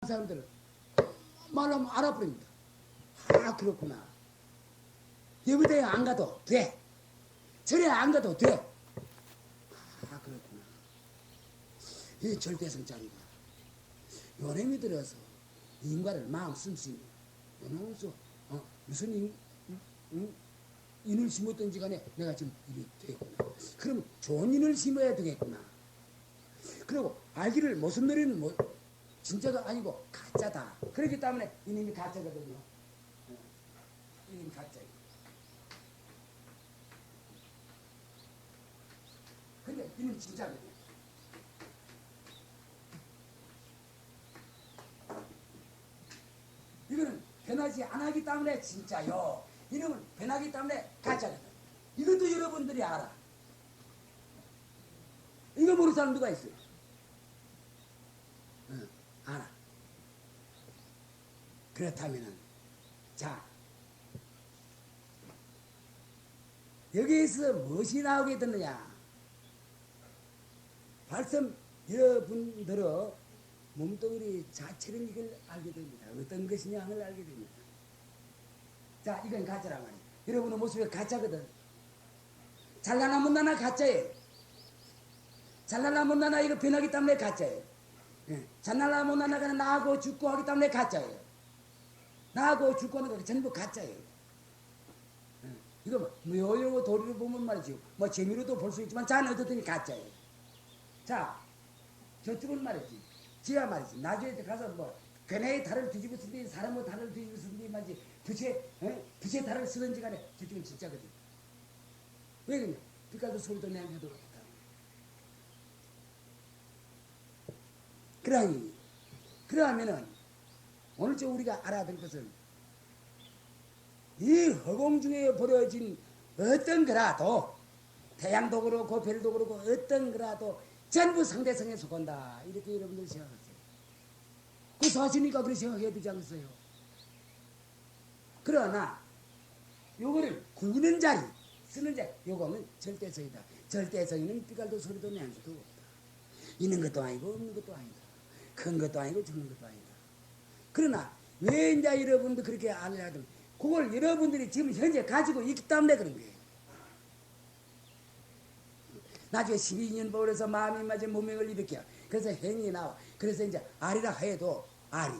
사람들은 말하면 알아버립니다. 아, 그렇구나. 예부대에 안 가도 돼. 절에 안 가도 돼. 아, 그렇구나. 이 절대성자리가 요놈이 들어서 인과를 마음 씀씀이 요놈으로서 무슨 인을 심었든지 간에 내가 지금 일이 되겠구나. 그럼 좋은 인을 심어야 되겠구나. 그리고 알기를 무슨 노래는 뭐 진짜가 아니고 가짜다. 그렇기 때문에 이놈이 가짜거든요. 이놈이 가짜예요. 근데 이놈이 진짜거든요. 이거는 변하지 않기 때문에 진짜요. 이놈은 변하기 때문에 가짜거든. 이것도 여러분들이 알아. 이거 모르는 사람 누가 있어요? 알아. 그렇다면은, 자, 여기에서 무엇이 나오게 되느냐? 발성 여러분들의 몸뚱이 자체를 이걸 알게 됩니다. 어떤 것이냐를 알게 됩니다. 자, 이건 가짜란 말이에요. 여러분의 모습이 가짜거든. 잘나나 못나나 가짜예요. 잘나나 못나나 이거 변하기 때문에 가짜예요. 잘나나 못나나가 나하고 죽고 하기 때문에 가짜예요. 나하고 죽고 하는 거 전부 가짜예요. 이거 묘용어 도리를 보면 말이죠. 뭐 재미로도 볼 수 있지만 자는 어떻든 가짜예요. 자, 저쪽은 말이지. 지가 말이지. 나중에 가서 뭐 괜히 달을 뒤집어 쓰든지 사람의 달을 뒤집어 쓰든지 말이지. 부채 달을 쓰든지 간에 저쪽은 진짜거든. 왜 그러냐? 빛가도 소리도 내면서도 그렇다. 그러면은 오늘 저 우리가 알아야 될 것은 이 허공 중에 벌어진 어떤 거라도 태양도 그렇고 별도 그렇고 어떤 거라도 전부 상대성에 속한다. 이렇게 여러분들 생각하세요. 그 사실이니까 그렇게 생각해야 되지 않겠어요? 그러나 요거를 구는 자리, 쓰는 자리, 요거는 절대성이다. 절대성이는 삐갈도 소리도 내는 수도 없다. 있는 것도 아니고 없는 것도 아니다. 큰 것도 아니고 작은 것도 아니다. 그러나 왜 이제 여러분들 그렇게 알아야 되면 그걸 여러분들이 지금 현재 가지고 있기 때문에 그런 거예요. 나중에 12년 보려서 마음이 맞아 무명을 일으켜. 그래서 행이 나와. 그래서 이제 아리라 해도 아리.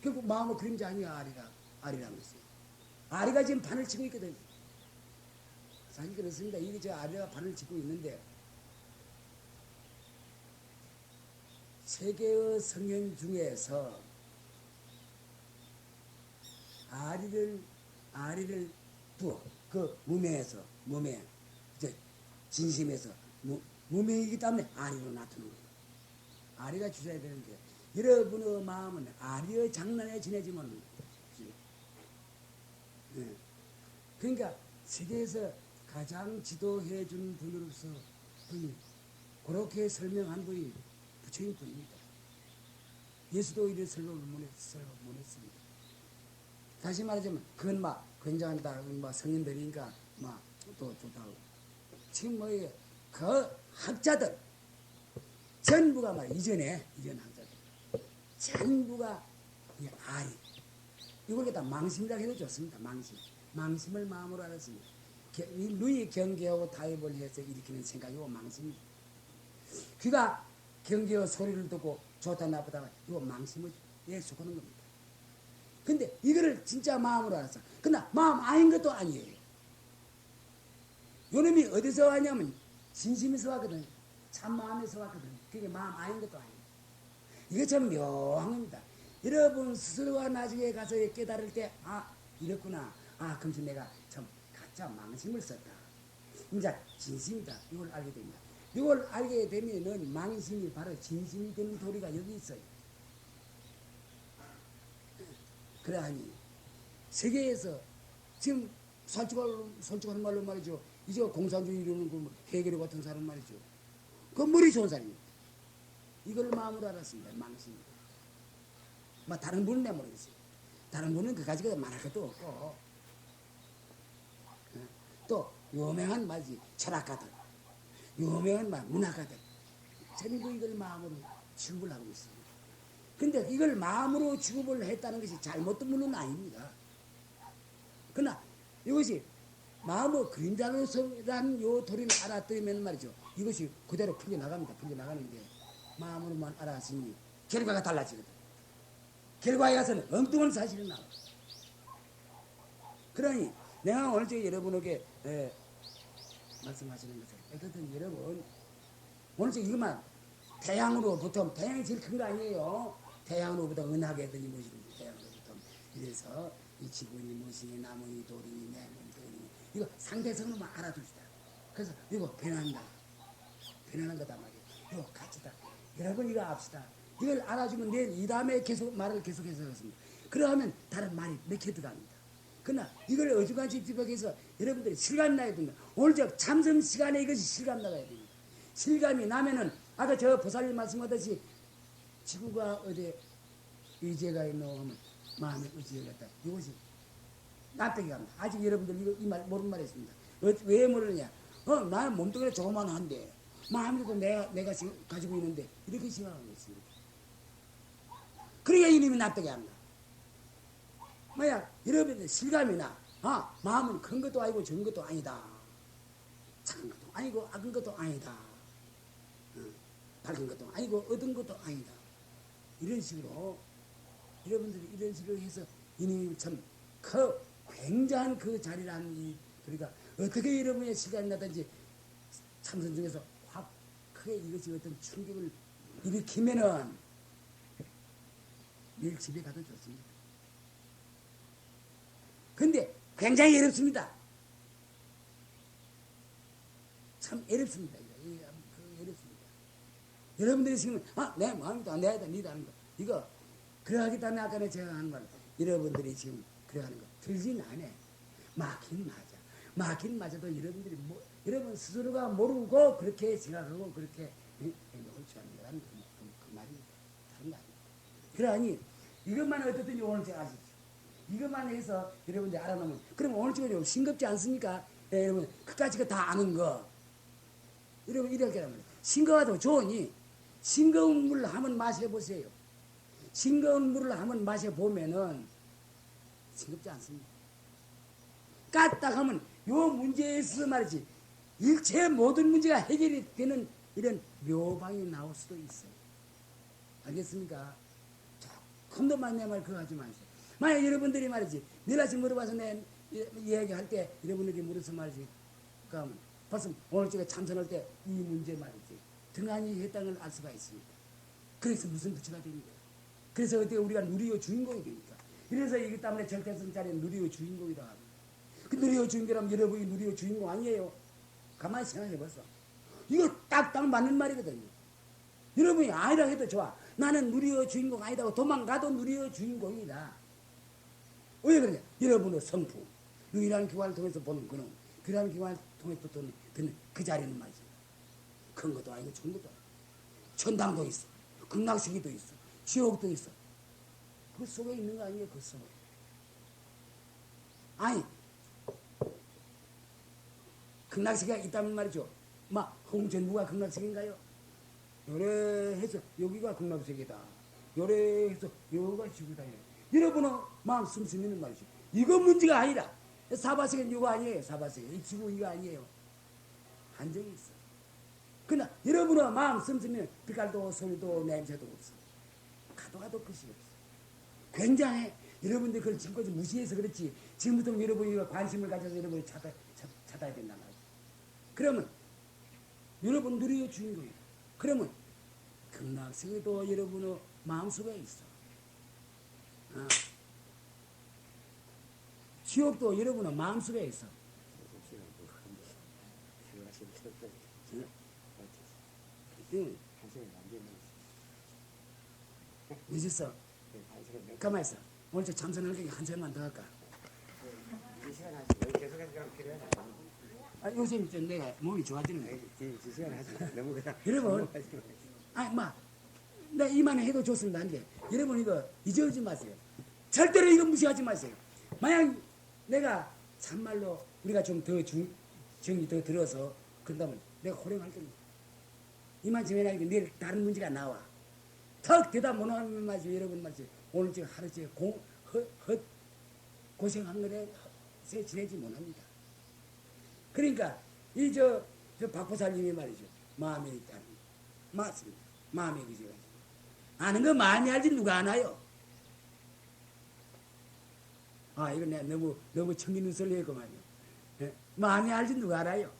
결국 마음의 그림자 아니야, 아리라는 것이. 아리가 지금 판을 치고 있거든. 사실 그렇습니다. 이게 저 아리가 판을 치고 있는데 세계의 성현 중에서 아리를 부어. 그 무명에서, 이제 진심에서, 무명이기 때문에 아리로 나타나는 거예요. 아리가 주셔야 되는데, 여러분의 마음은 아리의 장난에 지내지면, 그러니까 세계에서 가장 지도해 준 분으로서 그렇게 설명한 분이 부처님 분입니다. 예수도 이런 설명을 못했습니다. 다시 말하자면 그건 막 굉장하다, 막 성인들이니까 막 또 좋다고. 지금 뭐예요? 그 학자들 전부가 말 이전 학자들 전부가 이 아리 이걸 갖다 망심이라고 해도 좋습니다. 망심을 마음으로 알았습니다. 눈이 경계하고 타협을 해서 일으키는 생각이고 망심입니다. 귀가 경계하고 소리를 듣고 좋다 나쁘다 이거 망심을 속하는 겁니다. 근데 이거를 진짜 마음으로 알았어. 그러나 마음 아닌 것도 아니에요. 요놈이 어디서 왔냐면 진심에서 왔거든. 참 마음에서 왔거든. 그게 마음 아닌 것도 아니에요. 이게 참 묘한 겁니다. 여러분 스스로가 나중에 가서 깨달을 때 이랬구나. 그럼 내가 참 가짜 망심을 썼다. 이제 진심이다. 이걸 알게 됩니다. 이걸 알게 되면은 망심이 바로 진심이 되는 도리가 여기 있어요. 그러하니 세계에서 지금 솔직한 말로 말이죠. 이제 공산주의 이루는 그 해결 같은 사람 말이죠. 그 머리 좋은 사람입니다. 이걸 마음으로 알았습니다. 망심입니다. 다른 분은 내가 모르겠어요. 다른 분은 그까지가 말할 것도 없고 또 유명한 말이지 철학가들 유명한 말 문학가들 전부 이걸 마음으로 취급을 하고 있습니다. 근데 이걸 마음으로 취급을 했다는 것이 잘못된 물론 아닙니다. 그러나 이것이 마음의 그림자로서란 요 도리를 알았더면 말이죠. 이것이 그대로 풀려나갑니다. 풀려나가는데 마음으로만 알았으니 결과가 달라지거든. 결과에 가서는 엉뚱한 사실이 나와. 그러니 내가 오늘 여러분에게 말씀하시는 것은 어쨌든 여러분 오늘 이것만 태양으로부터 태양이 제일 큰 거 아니에요. 태양으로부터 은하계들이 무엇인지 태양으로부터 이래서 이 지구인이 무엇이니 나무니 돌이니 내몸 들이니 이거 상대성으로만 알아둡시다. 그래서 이거 변한다. 변하는 거다 말이에요. 이거 가치다. 여러분 이거 압시다. 이걸 알아주면 내일 이 다음에 계속 말을 계속해서 하겠습니다. 그러면 다른 말이 몇 개 들어갑니다. 그러나 이걸 어중간히 집약해서 여러분들이 실감 나야 됩니다. 오늘 저 참선 시간에 이것이 실감 나가야 됩니다. 실감이 나면은 아까 저 보살님 말씀하듯이 지구가 어디에 의지가 있노 하면 마음의 의지가 있다. 이것이 납득이 갑니다. 아직 여러분들 이거 이 말 모르는 말이 있습니다. 왜 모르느냐? 나는 몸뚱이가 조그만한데 마음도 내가 지금 가지고 있는데 이렇게 생각하고 있습니다. 그래야 이놈이 납득이 합니다. 뭐야, 여러분들 실감이나 마음은 큰 것도 아니고 적은 것도 아니다. 착한 것도 아니고 악한 것도 아니다. 밝은 것도 아니고 어두운 것도 아니다. 이런 식으로 여러분들이 이런 식으로 해서 이놈이 참 굉장한 그 자리라는 그러니까 어떻게 여러분의 실감이 나든지 참선 중에서 확 크게 이것이 어떤 충격을 일으키면은 내일 집에 가도 좋습니다. 근데 굉장히 어렵습니다. 참 어렵습니다. 어렵습니다. 여러분들이 지금 내 마음이다 내다 니다 하는 거 이거 그러하기 때문에 아까 제가 하는 말 여러분들이 지금 그래 하는 거 들진 않아. 맞긴 맞아. 맞긴 맞아도 여러분들이 여러분 스스로가 모르고 그렇게 생각하고 그렇게 행동을 취하는 그 말입니다. 다른 거 아닙니다. 그러니 이것만 어떻든지 오늘 제가 아시죠. 이것만 해서 여러분들이 알아놓으면 그럼 오늘 지금 싱겁지 않습니까? 여러분 그까짓 거 다 아는 거 여러분 이렇게 하면 싱거워도 좋으니 싱거운 물을 한번 마셔보세요. 싱거운 물을 한번 마셔보면은 싱겁지 않습니다. 까딱하면 요 문제에서 말이지 일체 모든 문제가 해결이 되는 이런 묘방이 나올 수도 있어요. 알겠습니까? 조금 더 만내 말 그거 하지 마세요. 만약 여러분들이 말이지 내일 아침 물어봐서 내 이야기할 때 여러분에게 물어서 말이지 그러면 벌써 오늘 제가 참선할 때 이 문제 말이지 등한히 했다는 걸 알 수가 있습니다. 그래서 무슨 부처가 됩니다. 그래서 어떻게 우리가 누리의 주인공이 됩니까? 이래서 이것 때문에 절대성자리에 누리의 누리요주인공이라 합니다. 그 누리의 주인공이라면 여러분이 누리의 주인공 아니에요? 가만히 생각해봤어. 이거 딱딱 맞는 말이거든요. 여러분이 아니라 해도 좋아. 나는 누리의 주인공 아니다고 도망가도 누리의 주인공이다. 왜 그러냐? 여러분의 성품, 유일한 기관을 통해서 보는 그놈, 유일한 기관을 통해서 듣는 그 자리는 말이죠. 큰 것도 아니고 좋은 것도 아니고 천당도 있어, 극락세계도 있어, 지옥도 있어. 그 속에 있는 거 아니에요? 그 속에. 아니 극락세계가 있다면 말이죠. 막 홍전부가 극락세계인가요? 요래 해서 여기가 극락세계다. 요래 해서 여기가 지구다. 여러분은 마음 씀씀이는 말이죠. 이거 문제가 아니라 사바세계는 이거 아니에요. 사바세계 이 지구 이거 아니에요. 한정이 있어. 그러나 여러분은 마음 씀씀이는 빛깔도 소리도 냄새도 없어. 가도 끝이 없어. 굉장해. 여러분들 그걸 지금까지 무시해서 그렇지. 지금부터 여러분이 관심을 가져서 여러분이 찾아야 된단 말이야. 그러면 여러분 누리의 주인공이야. 그러면 극락세계도 여러분의 마음속에 있어. 지옥도 여러분의 마음속에 있어. 늦었어. 가만히 있어. 오늘 저 참선하는 게 한 시간만 더 할까? 요새 이제 내가 몸이 좋아지는 거야. 여러분, 내가 이만해 해도 좋습니다. 한데 여러분 이거 잊어오지 마세요. 절대로 이거 무시하지 마세요. 만약 내가 참말로 우리가 좀 더 정이 더 들어서 그런다면 내가 호령할 겁니다. 이만큼 해놔니까 내일 다른 문제가 나와. 턱 대답 못하는 말이지. 여러분 말이지. 오늘 지금 하루 종일 고생한 거에 새 지내지 못합니다. 그러니까 저 박보살님이 말이죠. 마음에 있다는 거. 맞습니다. 마음에 그죠. 아는 거 많이 알지 누가 아나요? 아 이거 내가 너무 청기 눈썰 했구만요. 예? 마음에 알지 누가 알아요?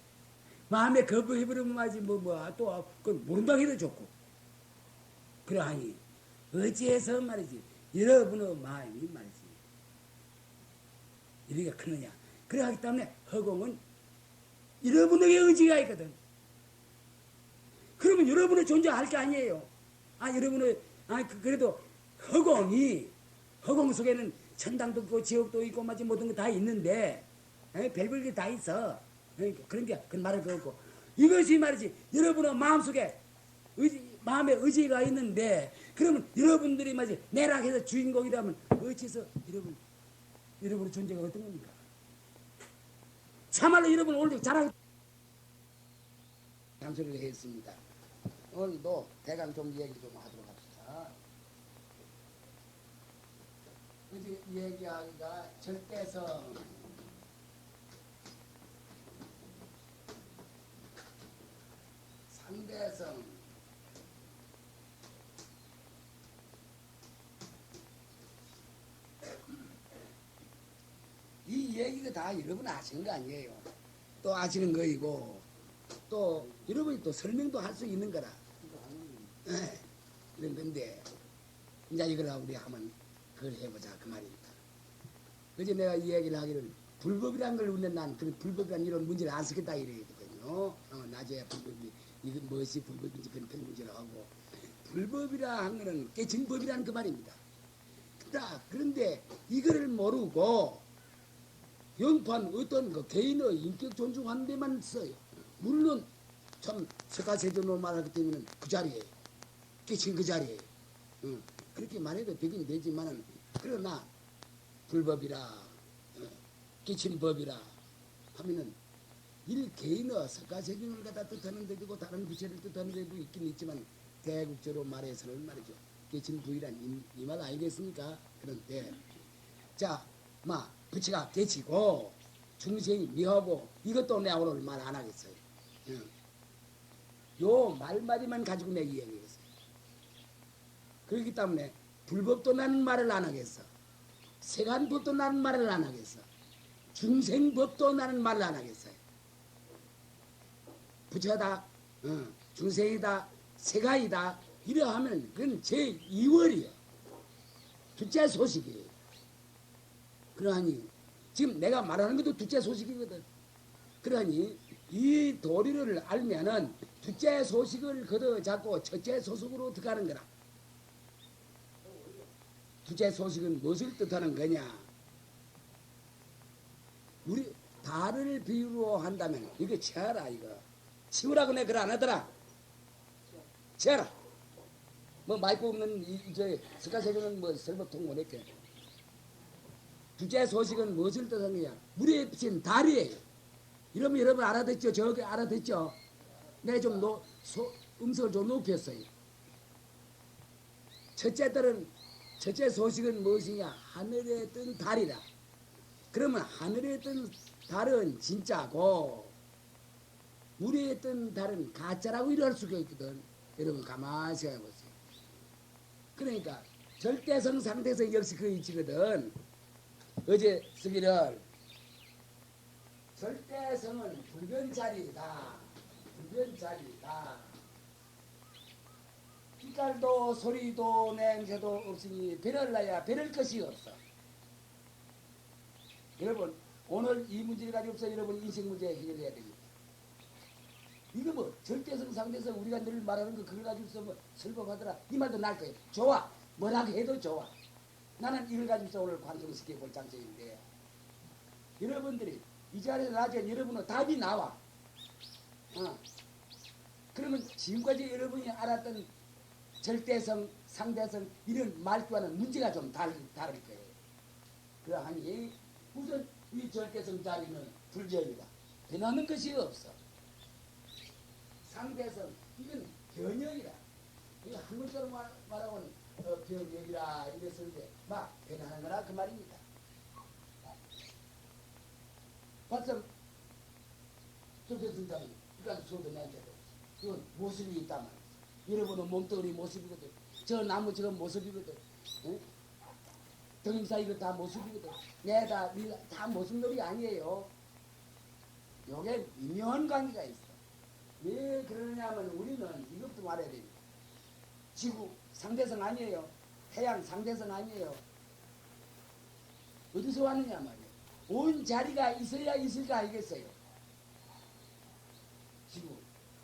마음에 거부해버리면 말이지 또 그건 모른다고 해도 좋고. 그러하니 어찌해서 말이지 여러분의 마음이 말이지 이리가 크느냐. 그러하기 때문에 허공은 여러분에게 의지가 있거든. 그러면 여러분의 존재할 게 아니에요. 여러분의 그래도 허공 속에는 천당도 있고 지옥도 있고 마치 모든 거 다 있는데 별별 게 다 있어. 그런 게 그 말을 그렇고 이것이 말이지 여러분의 마음속에 마음에 의지가 있는데 그러면 여러분들이 말이지 내락해서 주인공이라면 어째서 여러분의 존재가 어떤 겁니까? 참말로 여러분 오늘 잘하고 감소를 했습니다. 오늘도 대강 좀 얘기 좀 하도록 합시다. 어제 얘기하기가 절대성, 상대성, 이 얘기가 다 여러분 아시는 거 아니에요. 또 아시는 거이고 또 여러분이 또 설명도 할 수 있는 거라. 네, 이런 건데 이제 이걸 우리 한번 그걸 해보자 그 말입니다. 그제 내가 이 얘기를 하기를 불법이란 걸 우리는 난 그 불법이란 이런 문제를 안 쓰겠다 이랬거든요. 나중에 불법이 이게 무엇이 불법인지 그런 문제를 하고 불법이라 한 거는 깨진법이라는 그 말입니다. 그런데 이거를 모르고 영판 어떤 그 개인의 인격 존중하는 데만 써요. 물론 참 석가세존으로 말하기 때문에 그 자리에 깨친 그 자리에 그렇게 말해도 되긴 되지만은 그러나 불법이라 깨친 법이라 하면은 일 개인의 석가세존을 갖다 뜻하는 데도 다른 부처를 뜻하는 데도 있긴 있지만 대국적으로 말해서는 말이죠. 깨친 부이란 이 말 아니겠습니까? 그런데 자 부처가 깨치고 중생이 미하고 이것도 내가 오늘 말 안 하겠어요. 요 말마디만 가지고 내가 이야기했어요. 그렇기 때문에 불법도 나는 말을 안 하겠어. 세간법도 나는 말을 안 하겠어. 중생법도 나는 말을 안 하겠어요. 부처다, 중생이다, 세가이다 이러하면 그건 제2월이에요. 둘째 소식이에요. 그러하니 지금 내가 말하는 것도 둘째 소식이거든. 그러니 이 도리를 알면은 둘째 소식을 걷어 잡고 첫째 소식으로 들어가는 거라. 둘째 소식은 무엇을 뜻하는 거냐? 우리 달을 비유로 한다면 이거 치아라 이거. 치우라고 내가 그걸 안 하더라. 치아라. 마이크 없는 석가세존은 설법통 못했게. 둘째 소식은 무엇을 뜻하는 거냐? 물에 비친 달이에요. 이러면 여러분 알아듣죠? 저기 알아듣죠? 내가 좀 음성을 좀 높였어요. 첫째 소식은 무엇이냐? 하늘에 뜬 달이라. 그러면 하늘에 뜬 달은 진짜고 물에 뜬 달은 가짜라고 이럴 수가 있거든. 여러분 가만히 생각해 보세요. 그러니까 절대성 상대성 역시 그 이치거든. 어제 쓰기를 절대성은 불변자리다. 불변자리다. 빛깔도 소리도 냄새도 없으니 별을 나야 별을 것이 없어. 여러분 오늘 이 문제를 가지고서 여러분 인생 문제 해결해야 됩니다. 이거 절대성 상대성 우리가 늘 말하는 거 그걸 가지고서 설법하더라 이 말도 날 거예요. 좋아. 뭐라고 해도 좋아. 나는 이걸 가지고서 오늘 관통시켜 볼 장소인데 여러분들이 이 자리에서 나중에 여러분은 답이 나와. 그러면 지금까지 여러분이 알았던 절대성, 상대성 이런 말과는 문제가 좀 다를 거예요. 그러하니 우선 이 절대성 자리는 불전이다. 변하는 것이 없어. 상대성 이건 변형이다. 이 한 글자로 말하고는 병력이라 이랬을 때 막 변하는 거라 그 말입니다. 벌써 조세승장이 그까지 소도 내한테도 이건 모습이 있단 말이지. 여러분은 몸뚱이 모습이거든. 저 나무 저건 모습이거든. 응? 등임사 이거 다 모습이거든. 다 모습놀이 아니에요. 요게 미묘한 관계가 있어. 왜 그러냐면 우리는 이것도 말해야 됩니다. 지구 상대성 아니에요. 태양 상대성 아니에요. 어디서 왔느냐 말이에요. 온 자리가 있어야 있을까 알겠어요. 지구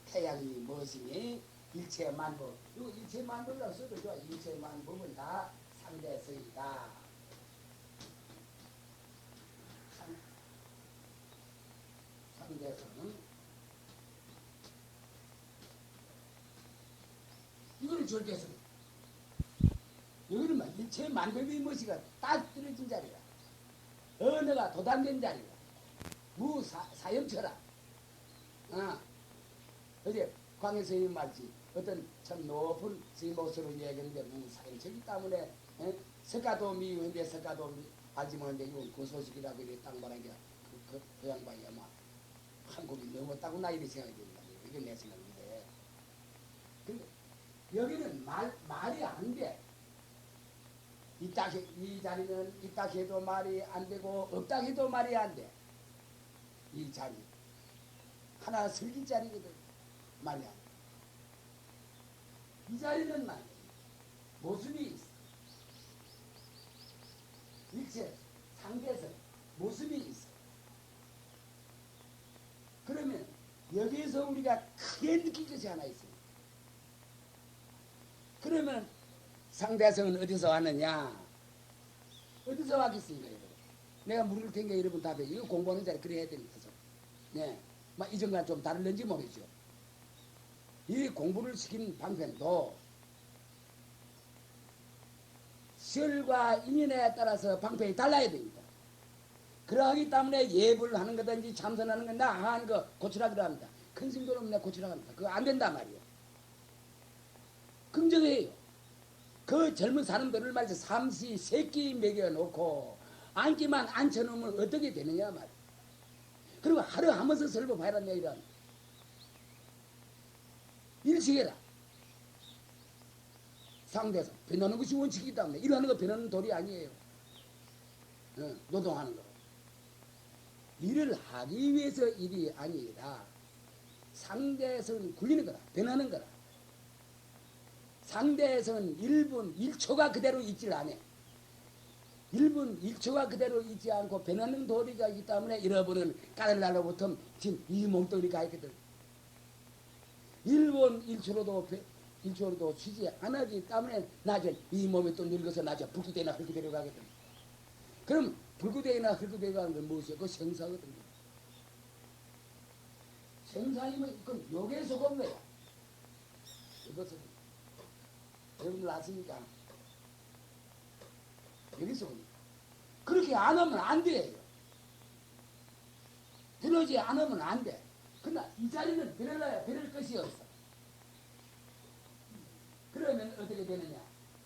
태양이 무엇이니 일체 만법. 이거 일체 만법이라고 써도 좋아. 일체 만법은 다 상대성이다. 상대성은 이거는 절대성. 여기는 막 일체 만법이 무엇이가 딱 떨어진 자리가. 언어가 도담된 자리가. 무사염처라. 어제 광해 스님 말지 어떤 참 높은 스님 목소리로 얘기했는데 무사염처기 때문에 석가도 미유인데 석가도 알지 못하는데 이건 그 소식이라고 이래 딱 말한 게 그 양반이 아마 한국이 넘었다고 나 이렇게 생각이 됩니다. 이게 내 생각인데. 근데 여기는 말이 안 돼. 이 자리는 있다 해도 말이 안 되고 없다 해도 말이 안 돼. 이 자리 하나 설기 자리거든. 말이 안 돼. 이 자리는 말이야. 모습이 있어. 일체 상대에서 모습이 있어. 그러면 여기에서 우리가 크게 느낄 것이 하나 있습니다. 그러면 상대성은 어디서 왔느냐? 어디서 왔겠습니까, 여러분? 내가 물을 탱게 여러분 답해. 이거 공부하는 자리 그래 해야 됩니다. 네. 막 이전과 좀 다를는지 모르죠. 이 공부를 시킨 방편도 시열과 인연에 따라서 방편이 달라야 됩니다. 그러하기 때문에 예불 하는 거든지 참선하는 건 나 하는 거 고치라 그럽니다. 큰 스님들은 내가 고치라 합니다. 그거 안 된단 말이에요. 긍정해요. 그 젊은 사람들을 말이죠. 삼시 세끼 먹여놓고 앉기만 앉혀놓으면 어떻게 되느냐 말이에요. 그리고 하루 한 번씩 설법 봐라 내일은. 일식해라. 상대에서 변하는 것이 원칙이기 때문에 일하는 거 변하는 돌이 아니에요. 노동하는 거. 일을 하기 위해서 일이 아니라 상대에서는 굴리는 거라. 변하는 거라. 상대에서는 1분 1초가 그대로 있질 않아. 1분 1초가 그대로 있지 않고 변하는 도리가 있기 때문에 여러분은 까들날로부터 지금 이 몸뚱이가 있거든. 1분 1초로도 쉬지 않았기 때문에 나중에 이 몸이 또 늙어서 나중에 불구대나 흙구대로 가거든. 그럼 불구대나 흙구대로 가는 건 무엇이야? 그거 생사거든요. 생사이면 그건 욕에 속은 거야. 이것은 여러분들 아십니까? 여기서 그렇게 안 하면 안 돼요. 변하지 않으면 안 돼. 그러나 이 자리는 변할 것이 없어. 그러면 어떻게 되느냐?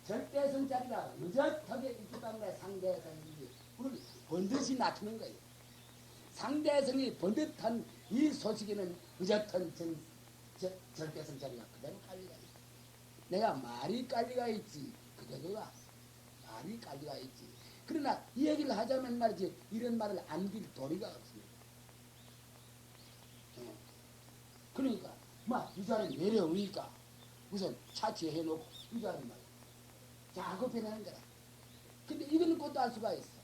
절대성 자리가 의젓하게 있기 때문에 상대성이 우리 번듯이 나타는 거예요. 상대성이 번듯한 이 소식에는 의젓한 절대성 자리가 그대로 깔리가 있어. 내가 말이 깔리가 있지 그대로가 말이 깔리가 있지. 그러나 이 얘기를 하자면 말이지 이런 말을 안길 도리가 없습니다. 그러니까 이 자리는 내려오니까 우선 차치해놓고 이 자리는 말이야 자꾸 변하는 거라. 근데 이거는 곧도 알 수가 있어.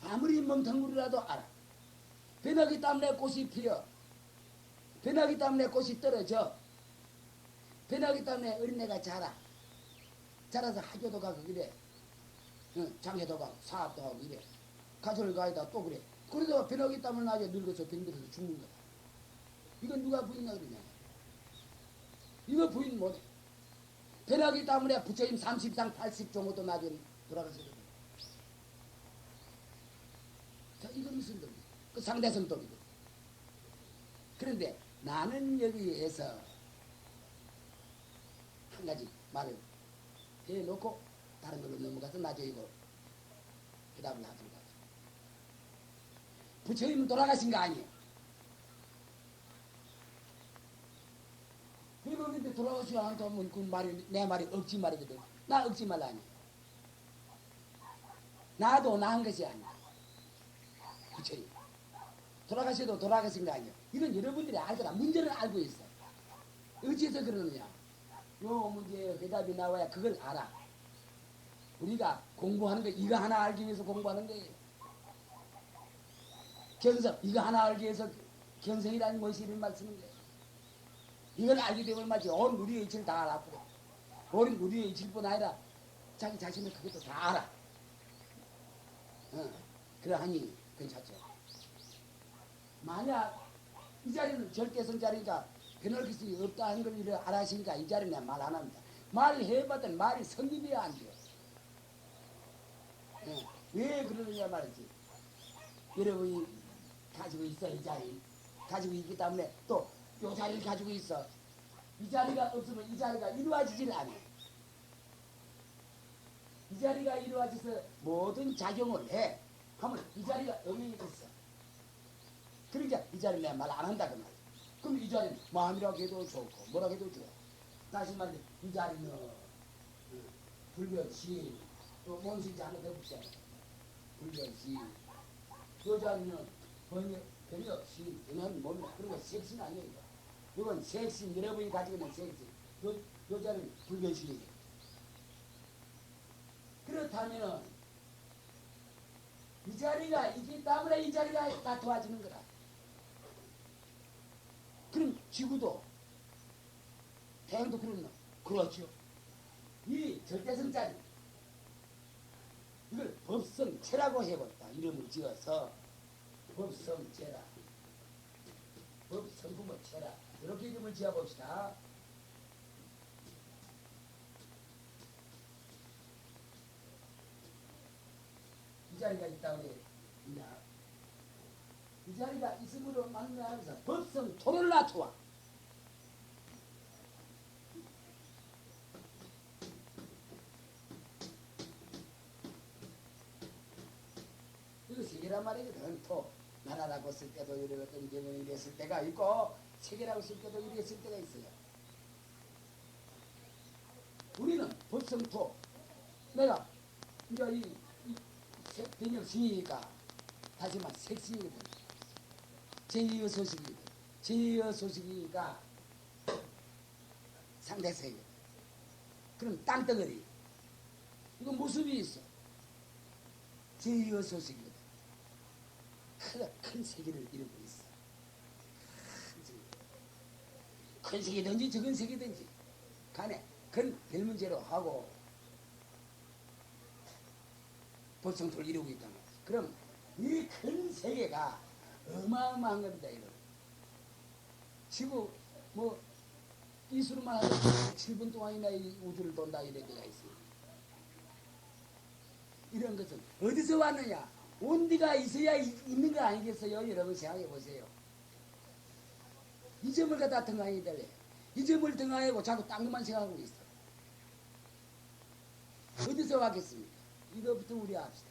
아무리 멍텅구리라도 알아. 변하기 때문에 꽃이 피어. 변하기 때문에 꽃이 떨어져. 변하기 때문에 어린애가 자라서 학교도 가고 그래. 장애도 가고 사업도 하고 이래. 가정을 가이다 또 그래. 그래도 변하기 때문에 나중에 늙어서 병들어서 죽는 거다. 이건 누가 부인하 그러냐. 이거 부인 못해. 변하기 때문에 부처님 30상 80 정도도 나중에 돌아가시거든. 자, 이건 무슨 도리? 그 상대성 도리거든. 그런데 나는 여기에서 한 가지 말을 해놓고 다른 걸로 넘어가서 나중에 이거 대답을 하도록 하죠. 부처님 돌아가신 거 아니에요. 그런데 돌아가지 않다면 그 말이 내 말이 억지 말이거든. 나 억지 말 아니에요. 나도 나 한 것이 아니야. 부처님 돌아가셔도 돌아가신 거 아니에요. 이건 여러분들이 알더라. 문제를 알고 있어. 어찌해서 그러느냐. 요 문제에 대답이 나와야 그걸 알아. 우리가 공부하는 거 이거 하나 알기 위해서 공부하는 거예요. 견성 이거 하나 알기 위해서 견성이라는 것이 이런 말씀인 거예요. 이걸 알게 되면 말이지 온 우리의 이치를 다 알았고 온 우리의 이치뿐 아니라 자기 자신을 그것도 다 알아. 그러하니 괜찮죠. 만약 이 자리는 절대성 자리니까 변할 것이 없다 하는 걸 이렇게 알아시니까 이 자리는 말 안 합니다. 말해봤더니 말이 성립이야 안 돼요. 왜 그러느냐 말이지. 여러분이 가지고 있어 이 자리 가지고 있기 때문에 또 이 자리를 가지고 있어. 이 자리가 없으면 이 자리가 이루어지질 않아. 이 자리가 이루어져서 모든 작용을 해 하면 이 자리가 의미가 있어. 그러니까 이 자리는 내가 말 안 한다 그 말이야. 그럼 이 자리는 마음이라고 해도 좋고 뭐라고 해도 좋아. 다시 말해 이 자리는 불변시 또 몸신지 하나 더 붙여. 불변시 이 자리는 번역시 이는 몸이다. 그리고 색신 아니에요. 이건 색신 여러분이 가지고 있는 색신 이 자리는 불변시이에요. 그렇다면 이 자리가 있기 때문에 이 자리가 다 도와주는 거라. 그럼 지구도 태양도 그렇나? 그렇죠. 이 절대성 자리 이걸 법성체라고 해봤다. 이름을 지어서 법성체라 법성부모체라 이렇게 이름을 지어봅시다. 이 자리가 있다고 해. 이 자리가 있음으로 말미암아서 법성 토를 놔두어. 이거 세계란 말이거든. 토 나라라고 쓸 때도 이랬던 경우는 이랬을 때가 있고 세계라고 쓸 때도 이랬을 때가 있어요. 우리는 법성토 내가 이제 이 변혁신이니까 다시 말해 색신이거든. 제2의 소식이거든. 제2의 소식이니까 상대세거든. 그럼 땅덩어리 이거 모습이 있어. 제2의 소식이거든. 큰 세계를 이루고 있어. 큰 세계든지 적은 세계든지 간에 그건 별 문제로 하고 법성토를 이루고 있단 말이야. 그럼 이 큰 세계가 어마어마한 겁니다. 이거. 지구 뭐 이수로만 하도 7분 동안이나 이 우주를 돈다 이런 데가 있어요. 이런 것은 어디서 왔느냐? 온 데가 있어야 있는 거 아니겠어요? 여러분 생각해 보세요. 이 점을 갖다 등한히 달래. 이 점을 등한하고 자꾸 딴 것만 생각하고 있어. 어디서 왔겠습니까? 이거부터 우리 합시다.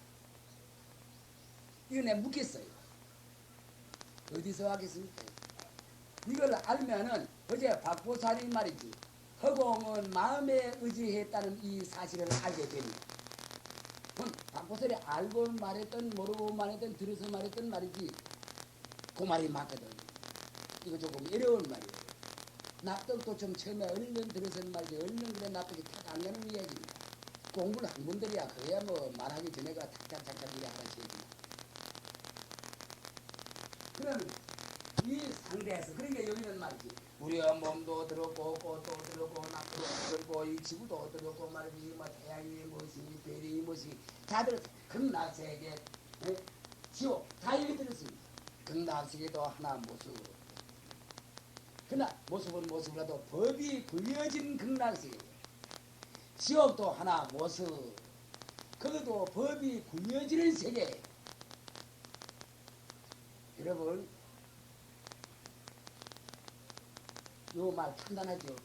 이거 내가 묻겠어요. 어디서 왔겠습니까? 이걸 알면은 어제 박보살이 말이지. 허공은 마음에 의지했다는 이 사실을 알게 됩니다. 그럼 박보살이 알고 말했던 모르고 말했던 들어서 말했던 말이지. 그 말이 맞거든. 이거 조금 어려운 말이에요. 납득도 좀 처음에 얼른 들어서는 말이지. 얼른 그래 납득이 탁 안 가는 이야기입니다. 공부를 한 분들이야. 그래야 뭐 말하기 전에가 탁탁탁탁 이래 하나씩 해줍니다. 그러면 이 상대에서 그러니까 여기는 말이지. 우리의 몸도 들었고 꽃도 들었고 나무도 들었고 이 지구도 들었고 말이지. 뭐 태양이 무엇이 별이 무엇이 다 들었어. 극락세계 지옥 다 여기 들었습니다. 극락세계도 하나 모습으로. 그러나 모습은 모습이라도 법이 불려진 극락세계. 지옥도 하나 모습. 그것도 법이 굴려지는 세계. 여러분 요 말 판단하죠.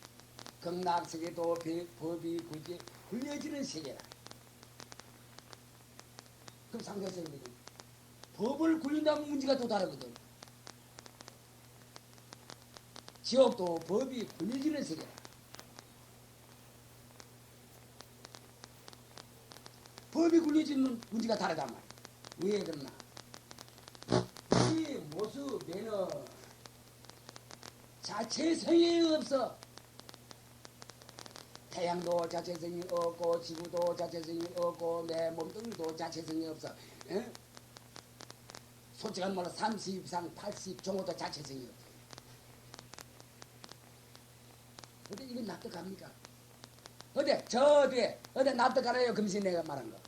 극락세계도 법이 굳이 굴려지는 세계라. 그럼 상대적으로 법을 굴린다면 문제가 또 다르거든. 지옥도 법이 굴려지는 세계라. 법이 굴려지는 문제가 다르단 말이야. 왜 그러나? 이 모습에는 자체성이 없어. 태양도 자체성이 없고 지구도 자체성이 없고 내 몸뚱이도 자체성이 없어. 에? 솔직한 말로 30 이상 80 정도도 자체성이 없어. 근데 이건 납득합니까? 저 뒤에 납득하나요? 금신 내가 말한 거.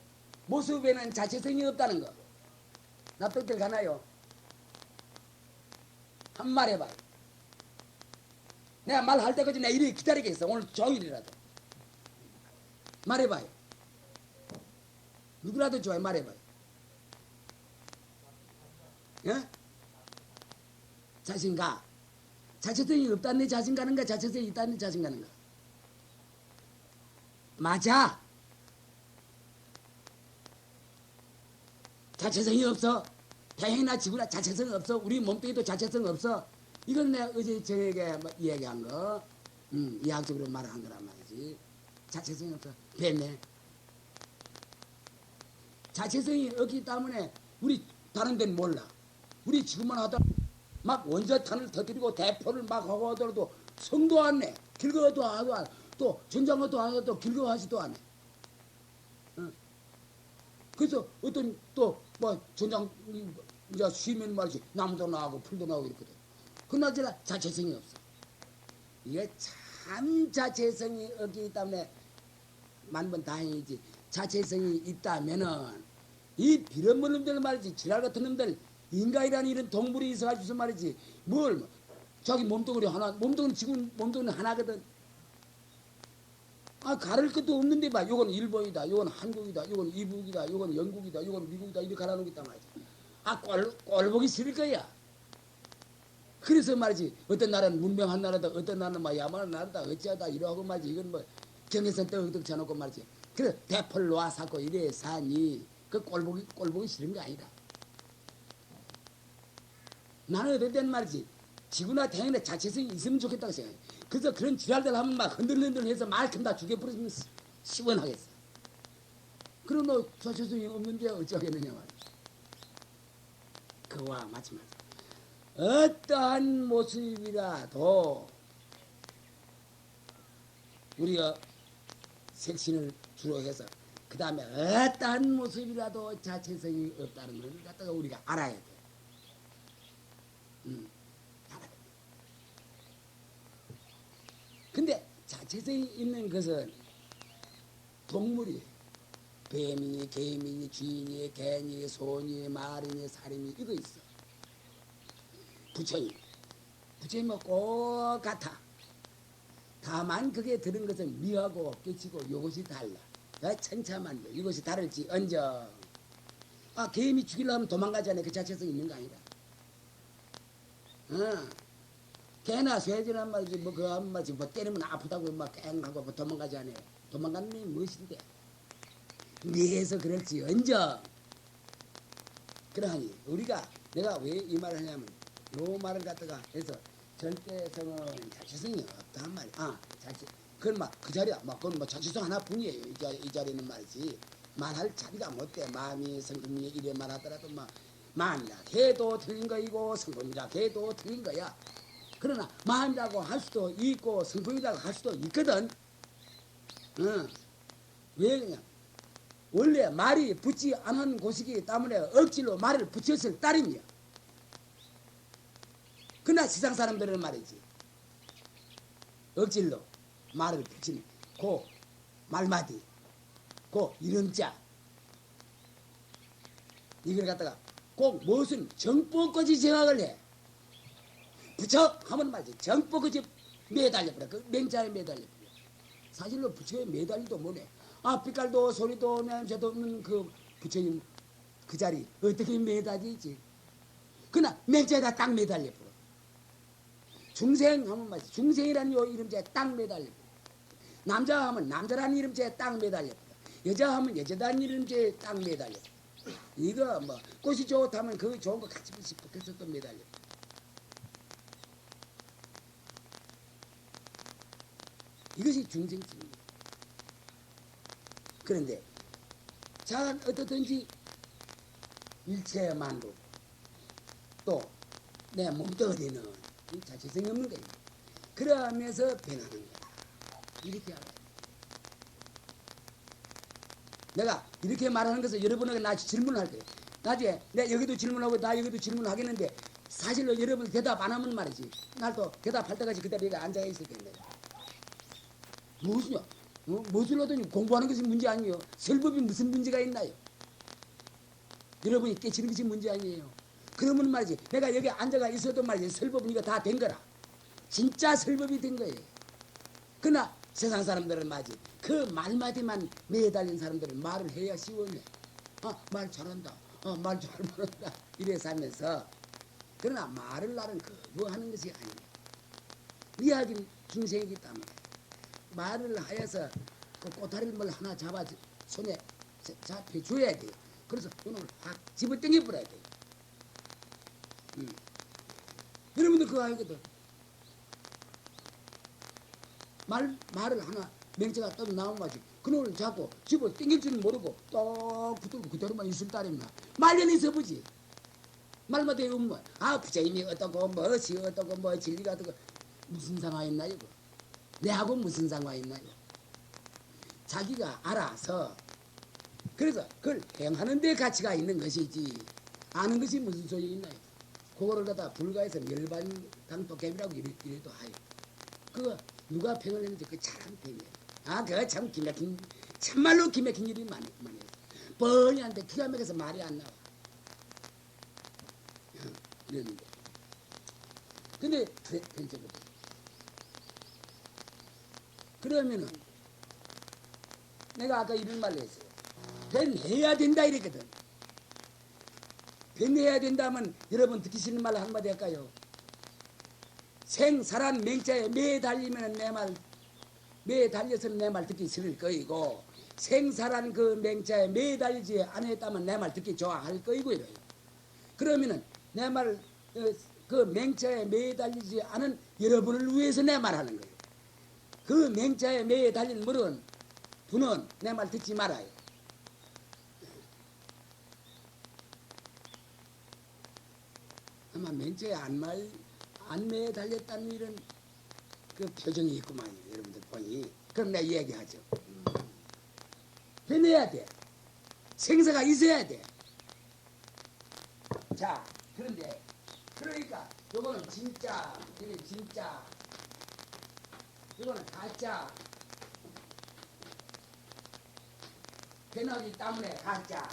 모습에는 자체성이 없다는 거. 납득들 가나요? 한 말 해봐요. 내가 말할 때까지 내가 이렇게 기다리겠어. 오늘 종일이라도. 말해봐요. 누구라도 좋아요. 말해봐요. 예? 자신가? 자체성이 없다는 데 자신가는가? 자체성이 있다는 데 자신가는가? 맞아. 자체성이 없어. 태양이나 지구나 자체성 없어. 우리 몸뚱이도 자체성 없어. 이건 내가 어제 저에게 이야기한 거, 이학적으로 말한 거란 말이지. 자체성이 없어. 뱀네. 자체성이 없기 때문에 우리 다른 데는 몰라. 우리 지금만 하다 막 원자탄을 터뜨리고 대포를 막 하고 하더라도 성도 안 내. 길거도 하도 안 해. 또 전장어도 안 해도 길거하지도 않아. 그래서 어떤 또 뭐 전장 이제 쉬면 말이지 나무도 나오고 풀도 나오고 이렇거든. 그나저나 자체성이 없어. 이게 참 자체성이 없기 때문에 만번 다행이지. 자체성이 있다면은 이 비런물 놈들 말이지 지랄 같은 놈들 인간이라는 이런 동물이 있어가지고 말이지 뭘 자기 몸뚱이 하나 몸뚱이 지금 몸뚱이 하나거든. 아 가를 것도 없는데 봐. 요건 일본이다, 요건 한국이다, 요건 이북이다, 요건 영국이다, 요건 미국이다 이렇게 가라놓은 게 있단 말이지. 아 꼴 보기 싫을 거야. 그래서 말이지 어떤 나라는 문명한 나라다, 어떤 나라는 막 야만한 나라다, 어찌하다 이러고 말이지. 이건 뭐 경계선 떡떡 쳐놓고 말이지. 그래 대포를 놓아사고 이래 사니 그 꼴 보기 싫은 거 아니다. 나는 어떤 때는 말이지 지구나 태양이나 자체성이 있으면 좋겠다고 생각해. 그래서 그런 지랄들 하면 막 흔들흔들해서 말끔 다 죽여버리면 시원하겠어. 그럼 너 자체성이 없는데 어쩌겠느냐 말이야. 그와 마찬가지. 어떠한 모습이라도 우리가 색신을 주로 해서 그 다음에 어떠한 모습이라도 자체성이 없다는 걸 갖다가 우리가 알아야 돼. 알아야 돼. 근데 자체성이 있는 것은 동물이 뱀이니 개미니 쥐니 개니 소니 말이니 사람이 이거 있어. 부처님은 꼭 같아. 다만 그게 들은 것은 미하고 깨치고 이것이 달라. 천차만별 이것이 다를지 언정. 아 개미 죽이려면 도망가잖아. 그 자체성이 있는 거 아니라. 개나 쇠지란 말이지 뭐 그 한 말이지 뭐 때리면 아프다고 막 깽하고 뭐 도망가잖아. 도망가는 게 무엇인데? 미해서 그렇지 언정. 그러하니 우리가 내가 왜 이 말을 하냐면 요 말을 갖다가 해서 절대성은 자체성이 없단 말이야. 자체. 그건 막 그 자리야. 막 그건 뭐 자체성 하나뿐이에요. 이 자리는 말이지. 말할 자리가 못 돼. 마음이 성품이 이래 말하더라도 막 마음이라 해도 틀린 거이고 성품이라 해도 틀린 거야. 그러나 마음이라고 할 수도 있고 성품이라고 할 수도 있거든. 왜 그냥 원래 말이 붙지 않은 곳이기 때문에 억지로 말을 붙였을 따름이야. 그러나 세상 사람들은 말이지 억지로 말을 붙이는 그 말마디 그 이름자 이걸 갖다가 꼭 무슨 정법까지 생각을 해. 부처 하면 말이지 정법까지 매달려버려. 그 맹자에 매달려버려. 사실로 부처에 매달리도 못해. 빛깔도 소리도 냄새도 없는 그 부처님 그 자리 어떻게 매달리지. 그러나 맹자에다 딱 매달려버려. 중생 하면 말이지 중생이라는 요 이름자에 딱 매달려버려. 남자 하면 남자라는 이름체에 딱 매달렸다. 여자 하면 여자라는 이름체에 딱 매달렸다. 이거 뭐 꽃이 좋다면 그 좋은 거 같이 붙여서 또 매달렸다. 이것이 중생심입니다. 그런데 자 어떻든지 일체의 만루 또 내 몸뚱어리는 자체성이 없는 거예요. 그러면서 변하는 거다. 이렇게 알아요. 내가 이렇게 말하는 것을 여러분에게 나 질문할 거예요. 나중에 내가 여기도 질문하고 나 여기도 질문하겠는데 사실로 여러분 대답 안 하면 말이지. 날 또 대답할 때까지 그대로 여기 앉아 있을 텐데. 무엇이냐? 무엇을 하더니 공부하는 것이 문제 아니에요. 설법이 무슨 문제가 있나요? 여러분이 깨치는 것이 문제 아니에요. 그러면 말이지 내가 여기 앉아가 있어도 말이지 설법은 이거 다 된 거라. 진짜 설법이 된 거예요. 그러나 세상 사람들은 말이지 그 말마디만 매달린 사람들은 말을 해야 쉬워요. 말 잘한다. 말 잘 못한다. 이래 살면서 그러나 말을 나는 거부하는 것이 아니에요. 이야기는 중생이기 때문에 말을 하여서 그 꼬다리를 뭘 하나 잡아 손에 잡혀줘야 돼요. 그래서 그놈을 확 집어당겨 버려야 돼요. 여러분들 그거 알거든. 말을 하나 맹자가 딱 나온 거지. 그놈을 잡고 집어 당길 줄은 모르고 딱 붙들고 그대로만 있을 따름이나 말년에 있어보지. 말마다 없면 부처님이 어떻고 무엇이 어떻고 뭐 진리가 어떻고 무슨 상황 있나요? 내하고 무슨 상관 있나요? 자기가 알아서 그래서 그걸 행하는 데 가치가 있는 것이지 아는 것이 무슨 소용이 있나요? 그거를 갖다 불가해서 멸반당도개미라고 이래도 하요. 그거 누가 평을 했는지 그 참 평이에요. 그거 참 기막힌 참말로 기막힌 일이 많이 뻔히 한데 기가 막혀서 말이 안 나와. 이랬는데 근데 편집부터 그러면은 내가 아까 이런 말을 했어요. 변해야 된다 이랬거든. 변해야 된다면 여러분 듣기 싫은 말 한마디 할까요? 생사란 맹자에 매달리면 매달려서는 내 말 듣기 싫을 거이고 생사란 그 맹자에 매달리지 않았다면 내 말 듣기 좋아할 거이고 이래요. 그러면은 내 말 그 맹자에 매달리지 않은 여러분을 위해서 내 말하는 거예요. 그 맹자에 매달린 분은 내 말 듣지 말아요. 아마 맹자에 안 매달렸다는 이런 그 표정이 있구만요. 여러분들 보니. 그럼 내가 이야기하죠. 변해야 돼. 생사가 있어야 돼. 자, 그런데 그러니까 요거는 진짜, 이게 진짜, 이거는 가짜. 변하기 때문에 가짜.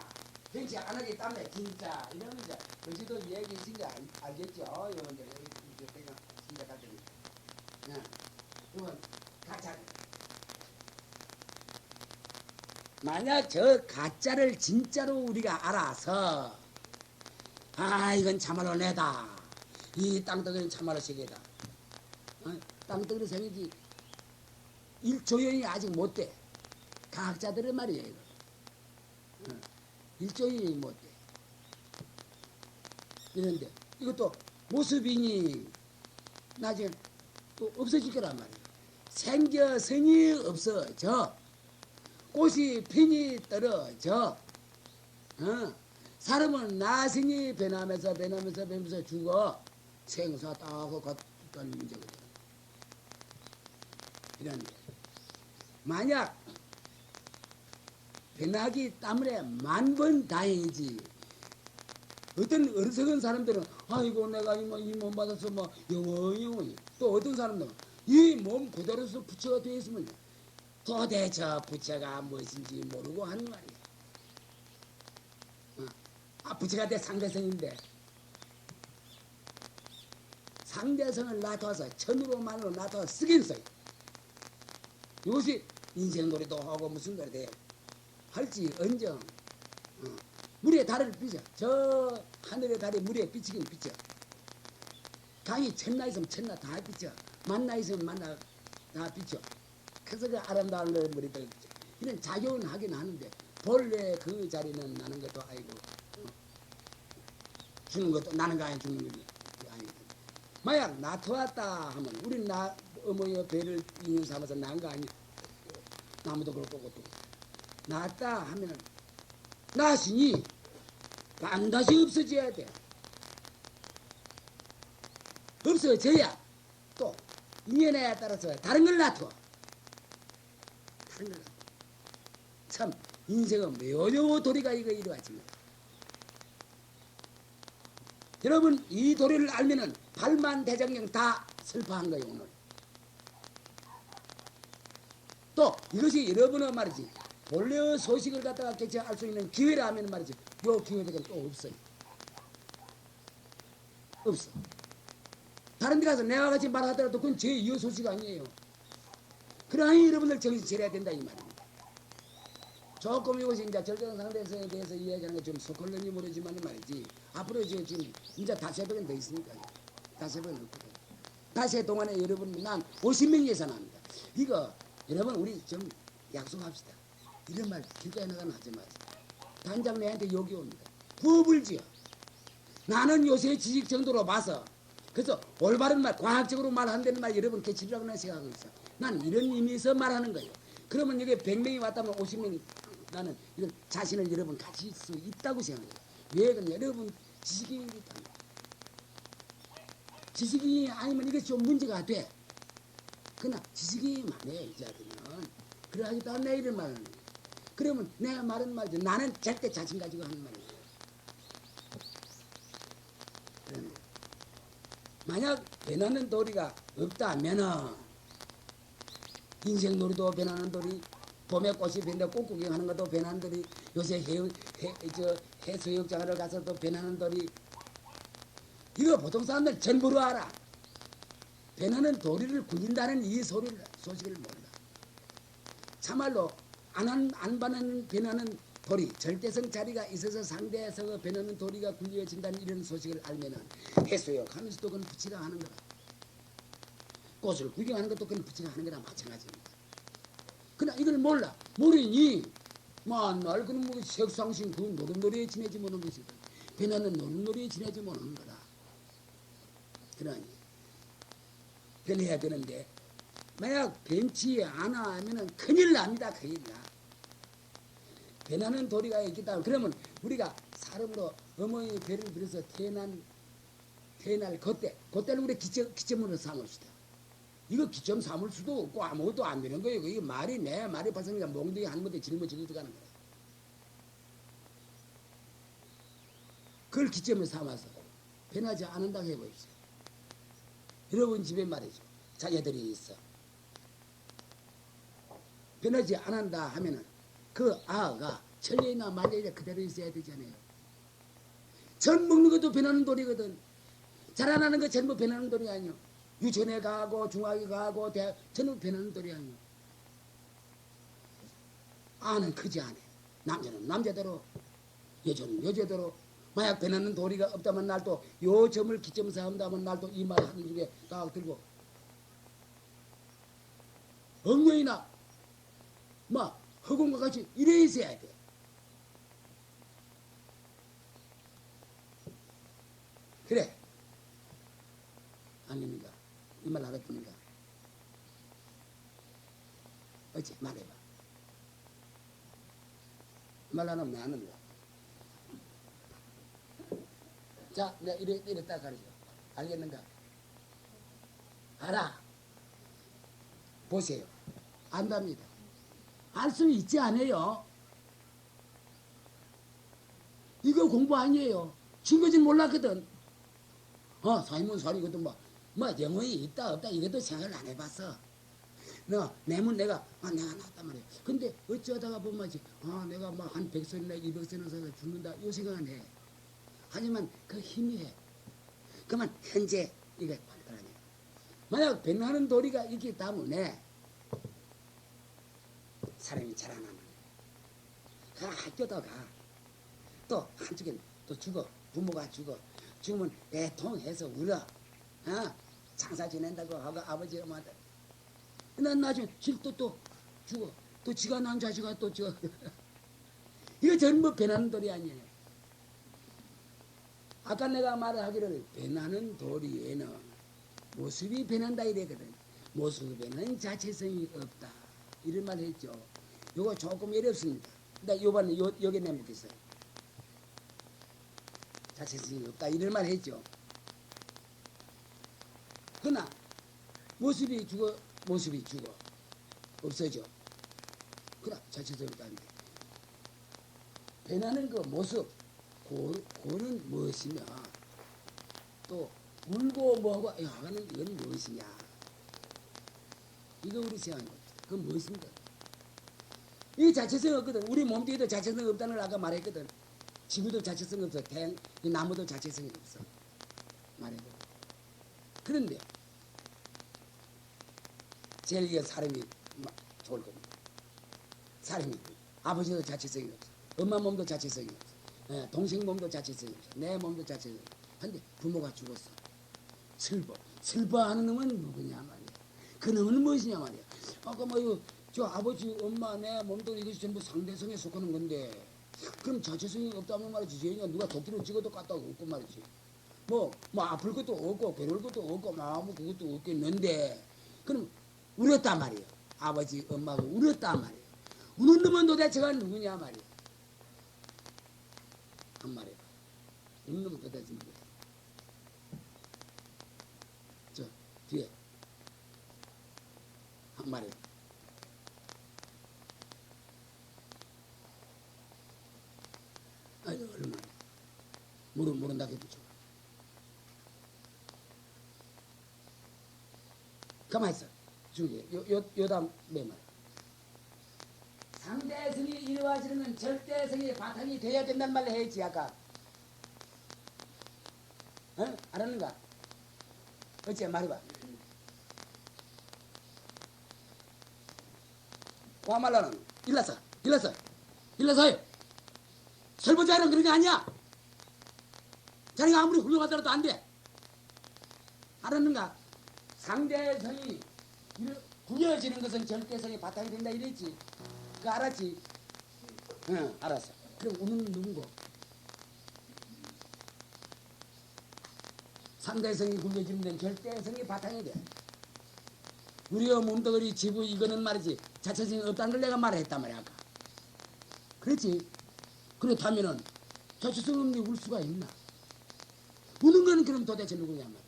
변치 안 하기 때문에 진짜. 이러면 이제 거기도 얘기 진짜 알겠죠? 이거 이제 내가 진짜 가짜니. 이건 가짜. 만약 저 가짜를 진짜로 우리가 알아서 이건 참말로 내다. 이 땅덩이는 참말로 세계다. 땅덩이는 생이지 1조연이 아직 못돼. 과학자들은 말이에요. 이거. 1조연이 못돼. 이런데 이것도 모습이니 나중에 또 없어질 거란 말이에요. 생겨서니 없어져. 꽃이 피니 떨어져. 사람은 나생이 변하면서 죽어. 생사 따고 갔다는 문제거든. 이런데 만약 변하기 때문에 만번 다행이지. 어떤 어리석은 사람들은 아이고 내가 이 몸 받아서 뭐 영원히 또 어떤 사람들은 이 몸 그대로서 부처가 되어 있으면 도대체 부처가 무엇인지 모르고 하는 말이야. 부처가 내 상대성인데 상대성을 놔둬서 천으로 만으로 놔둬서 쓰긴 써요. 이것이 인생놀이도 하고 무슨 놀이도 해요. 할지 언정. 물에 달을 비춰. 저 하늘의 달이 물에 비치긴 비춰. 강이 천나 있으면 천나 다 비춰. 만나 있으면 만나 다 비춰. 해서 그 아름다운 머리들 이런 작용은 하긴 하는데 본래 그 자리는 나는 것도 아니고 주는 것도 나는 거 아니 주는 것도 아니고 만약 나타왔다 하면 우린 나 어머니의 배를 인연 삼아서 난 거 아니 나무도 그렇고 것도 낫다 하면은 나시니 반드시 없어져야 돼. 없어져야 또 인연에 따라서 다른 걸 놔둬. 다른 걸 놔둬. 참 인생은 묘요 도리가 이거 이루어집니다. 여러분 이 도리를 알면은 발만대장경 다 슬퍼한 거예요 오늘. 또 이것이 여러분의 말이지 본래의 소식을 갖다가 개최할 수 있는 기회라 하면 말이지 요 기회들은 또 없어요. 없어. 다른 데 가서 내가 같이 말하더라도 그건 제 이어 소식 아니에요. 그러니 여러분들 정신 차려야 된다 이 말입니다. 조금 이것이 이제 절정 상대성에 대해서 이야기하는 게 좀 속할런지 모르지만 말이지 앞으로 지금 이제 다세번은 더 있으니까 다세번은 없거든. 다세 동안에 여러분 난 50명 예산합니다. 이거 여러분 우리 좀 약속합시다. 이런 말 길가에 나가는 하지 마세요. 단장 내한테 욕이 옵니다. 부업을 지어. 나는 요새 지식 정도로 봐서 그래서 올바른 말 과학적으로 말한다는 말 여러분 개치라고 난 생각하고 있어. 난 이런 의미에서 말하는 거예요. 그러면 여기 100명이 왔다면 50명이 나는 이런 자신을 여러분 가질 수 있다고 생각해요. 왜 그러냐 여러분 지식이 있다. 지식이 아니면 이게 좀 문제가 돼. 그러나 지식이 많아요 이자들은. 그러하기도 안 내 이런 말을 그러면 내가 말은 말이죠. 나는 절대 자신 가지고 하는 말이에요. 만약 변하는 도리가 없다면은 인생 놀이도 변하는 도리 봄에 꽃이 변다 꽃 구경하는 것도 변하는 도리 요새 해수욕장을 가서도 변하는 도리 이거 보통 사람들 전부로 알아. 변하는 도리를 굴린다는 이 소식을 몰라. 참말로 안 받는 변하는 도리, 절대성 자리가 있어서 상대에서 변하는 도리가 굴려진다는 이런 소식을 알면은 해수욕 하면서도 그건 붙이라 하는 거다. 꽃을 구경하는 것도 그건 붙이라 하는 거랑 마찬가지입니다. 그러나 이걸 몰라. 모르니 만날 그는 뭐 색상신 그 노름놀이에 지내지 못하는 것이다. 변하는 노름놀이에 지내지 못하는 거다. 그러니 변해야 되는데 만약 변치 않아 하면은 큰일 납니다. 큰일 나. 변하는 도리가 있겠다. 그러면 우리가 사람으로 어머니 배를 빌어서 태어날 그때를 우리 기점으로 삼읍시다. 이거 기점 삼을 수도 없고 아무것도 안 되는 거예요. 이게 말이 내 말이 발생니까 몽둥이 한 번에 짊어지고 가는 거야. 그걸 기점을 삼아서 변하지 않는다고 해보십시오. 여러분 집에 말이죠. 자녀들이 있어. 변하지 않는다 하면은 그 아가 천리나 만리나 그대로 있어야 되잖아요. 전 먹는 것도 변하는 돌이거든. 자라나는 거 전부 변하는 돌이 아니요. 유치원에 가고 중학에 가고 대학 전부 변하는 돌이 아니요. 아는 크지 않아. 남자는 남자대로 여자는 여자대로 만약 변하는 도리가 없다면 날또 요 점을 기점 삼다면 날또 이 말 하는 중에 딱 들고 엉덩이나 허공과 같이 이래 있어야 돼. 그래. 아닙니까? 이 말 알았습니까? 어찌 말해봐. 말 안 하면 안 합니다. 자, 내가 이래 딱 가르쳐. 알겠는가? 알아. 보세요. 안답니다. 알 수는 있지 않아요. 이거 공부 아니에요. 친구진 몰랐거든. 사인문 살이거든 영어에 있다 없다 이것도 생각을 안 해봤어. 내문 내가 나왔단 말이야. 근데 어쩌다가 보면 내가 한 100선이나 200선을 사서 죽는다 이 생각은 해. 하지만 그 힘이 해. 그러면 현재 이게 판단하냐. 만약 변하는 도리가 있기 때문에 사람이 자라나면 학교도 가. 또 한쪽엔 또 죽어. 부모가 죽으면 애통해서 울어. 장사 지낸다고 하고 아버지 엄마한테 난 나중에 또 죽어. 또 지가 난 자식아 또 죽어. 이거 전부 배나는 돌이 아니에요. 아까 내가 말하기를 배나는 도리에는 모습이 변한다 이래거든. 모습에는 자체성이 없다. 이런 말 했죠. 요거 조금 어렵습니다. 나 요번에 여기 내먹겠어요. 자체성이 없다. 이런 말 했죠. 그러나 모습이 죽어 없어져. 그러나 자체성이 없다는데 변하는 그 모습 그거는 무엇이며 또 울고 뭐하고 하는 이건 무엇이냐. 이거 우리 생각하는 거죠. 그건 무엇인가. 이 자체성이 없거든. 우리 몸뚱이도 자체성이 없다는 걸 아까 말했거든. 지구도 자체성이 없어. 이 나무도 자체성이 없어. 말해도. 그런데 제일 이게 사람이 좋을 겁니다. 사람이 아버지도 자체성이 없어. 엄마 몸도 자체성이 없어. 동생 몸도 자체성이 없어. 내 몸도 자체성이 없어. 근데 부모가 죽었어. 슬퍼하는 놈은 누구냐 말이야. 그 놈은 무엇이냐 말이야. 아까 저 아버지, 엄마, 내 몸도 이것이 전부 상대성에 속하는 건데, 그럼 자체성이 없다면 말이지. 쟤가 누가 도끼로 찍어도 까딱 없고 말이지. 뭐 아플 것도 없고, 괴로울 것도 없고, 마음 그것도 없겠는데, 그럼 울었단 말이에요. 아버지, 엄마가 울었단 말이에요. 우는 놈은 도대체가 누구냐 말이에요. 한 말이에요. 우는 놈은 도대체 누구야. 저 뒤에 한 말이에요. 아니 얼마나 모른다 해도 좋아. 가만 있어. 중에 요 다음 내 말. 상대성이 이루어지는 건 절대성이 바탕이 돼야 된다는 말을 했지 아까. 알았는가? 어째 말해봐. 와말라는 일러서요. 설보자는 그런 게 아니야. 자네가 아무리 훌륭하더라도 안 돼. 알았는가? 상대성이 구겨지는 것은 절대성이 바탕이 된다 이랬지. 그거 알았지? 응, 알았어. 그럼 우는 누구고? 상대성이 구겨지는 데는 절대성이 바탕이 돼. 우리의 몸뚱아리 지구 이거는 말이지 자체성이 없다는 걸 내가 말했단 말이야 아까. 그렇지? 그렇다면은 자체성 없는 울 수가 있나? 우는 거는 그럼 도대체 누구냐 말이야.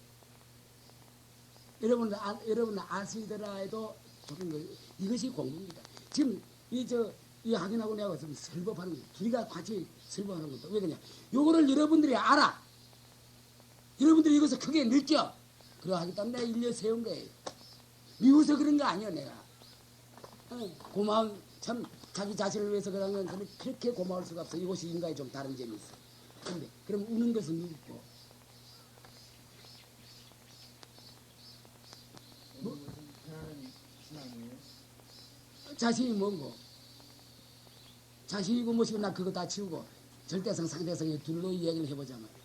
여러분 아시더라도 조금 이것이 공부입니다. 지금 이 학인하고 내가 좀 설법하는 거, 둘이가 같이 설법하는 것도 왜 그러냐? 요거를 여러분들이 알아. 여러분들이 이것을 크게 느껴. 그러하기 때문에 내가 일려 세운 거예요. 미워서 그런 거 아니야 내가. 고마운 참 자기 자신을 위해서 그런 건 그렇게 고마울 수가 없어. 이것이 인간이 좀 다른 점이 있어. 근데 그럼 우는 것은 누구고? 뭐? 자신이 뭔고? 자신이고 뭐시고 나 그거 다 치우고 절대성 상대성의 둘로 이야기를 해보자 말이야.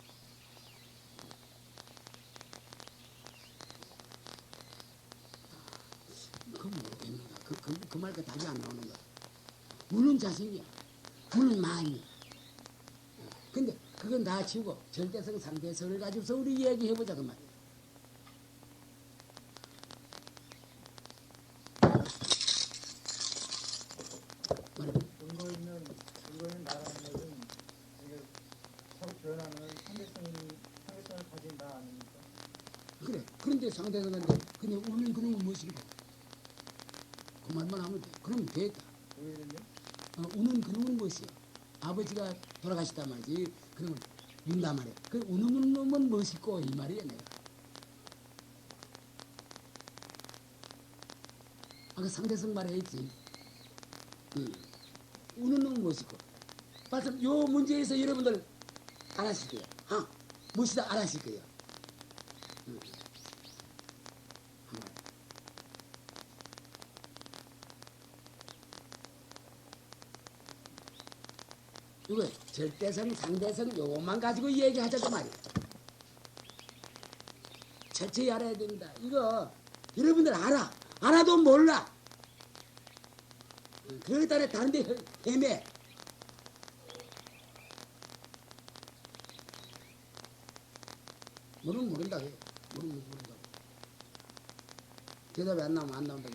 그건 모르겠는가? 그 말과 답이 안 나오는 거야. 우는 자신이야. 우는 마음이야. 근데 그건 다 치우고 절대성 상대성을 가지고서 우리 이야기해보자 그 말이야. 근거 있는 나라는 것은 이게 서로 변하는 상대성을 가진 나 아닙니까? 그래. 그런데 상대성인데 그냥 우는 그놈은 무엇이고? 그 말만 하면 돼. 그러면 됐다. 오히려요? 우는 그놈은 무엇이야? 아버지가 돌아가시단 말이지. 그러면 윤단 말이야. 그 우는 놈은 무엇이고 이 말이야 내가. 아까 상대성 말했지. 우는 놈은 무엇이고. 말씀 요 문제에서 여러분들 안 하실 거예요. 무엇이다 안 하실 거예요. 이거 절대성, 상대성 요것만 가지고 얘기하자고 말이야. 철저히 알아야 됩니다. 이거 여러분들 알아. 알아도 몰라. 그러기 때문에 다른 데 헤매. 모르면 모른다고 해요. 모르면 모른다고. 대답이 안 나오면 안 나온다고.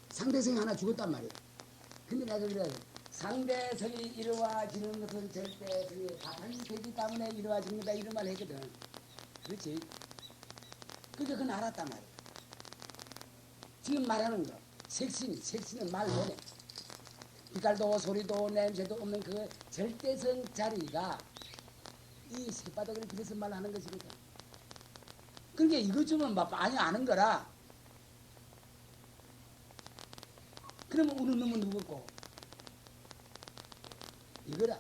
상대성이 하나 죽었단 말이에요. 근데 내가 그래, 상대성이 이루어지는 것은 절대성이 바탕이 되기 때문에 이루어진 거다 이런 말 했거든. 그렇지? 그러니까 그건 알았단 말이에요. 지금 말하는 거 색신은 말 못해. 빛깔도 소리도 냄새도 없는 그 절대성 자리가 이 새바닥을 빌어서 말하는 것이거든. 그러니까 이것 좀 많이 아는 거라. 그러면 우는 놈은 누구고? 이거라.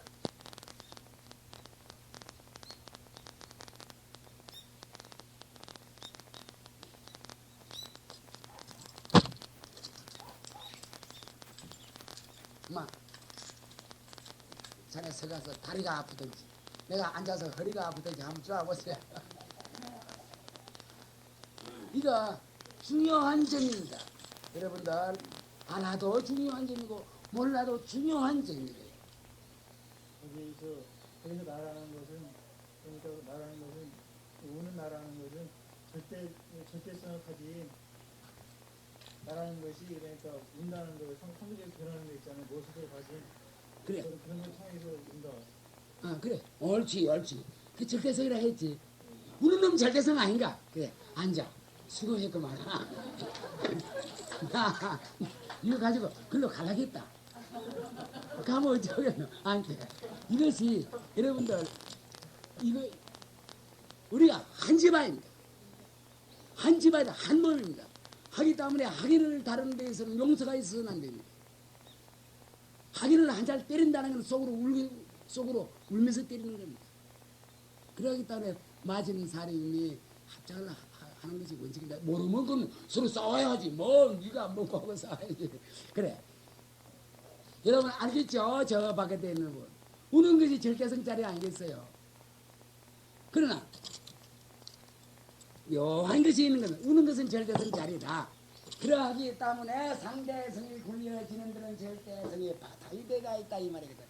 엄마, 자네 서가서 다리가 아프든지 내가 앉아서 허리가 아프든지 한번 쫙보세요. 이거 중요한 점입니다. 여러분들 알아도 중요한 점이고 몰라도 중요한 점이에요. 거기서 말하는 것은 그러니까 말하는 것은 우는 말하는 것은 절대성을 가진 말하는 것이 그러니까 운다는 거 성격에서 변하는 거 있잖아요. 모습을 가진 그래. 그런 걸 통해서 운다. 아 그래. 옳지. 그 절대성이라 했지. 우는 놈 절대성 아닌가? 그래. 앉아. 수고했구만. 이거 가지고 글로 가려겠다. 가면 어쩌겠노? 안 돼. 이것이 여러분들 이거 우리가 한 집안입니다. 한 집안이다. 한 몸입니다. 하기 때문에 하기를 다루는 데에서는 용서가 있어서는 안 됩니다. 하기를 한 잘 때린다는 건 속으로 울면서 때리는 겁니다. 그러기 때문에 맞은 사람이 합작을 하는 것이 원칙인데 모르면 그건 서로 싸워야지. 뭐 네가 뭐고 하고 싸워야지. 그래. 여러분 알겠죠? 저 바깥에 있는 분. 우는 것이 절대성짜리 아니겠어요? 그러나 묘한 것이 있는 것은 우는 것은 절대성짜리다. 그러하기 때문에 상대성이 굴려지는 데는 절대성이 바탕이 되가 있다 이 말이거든.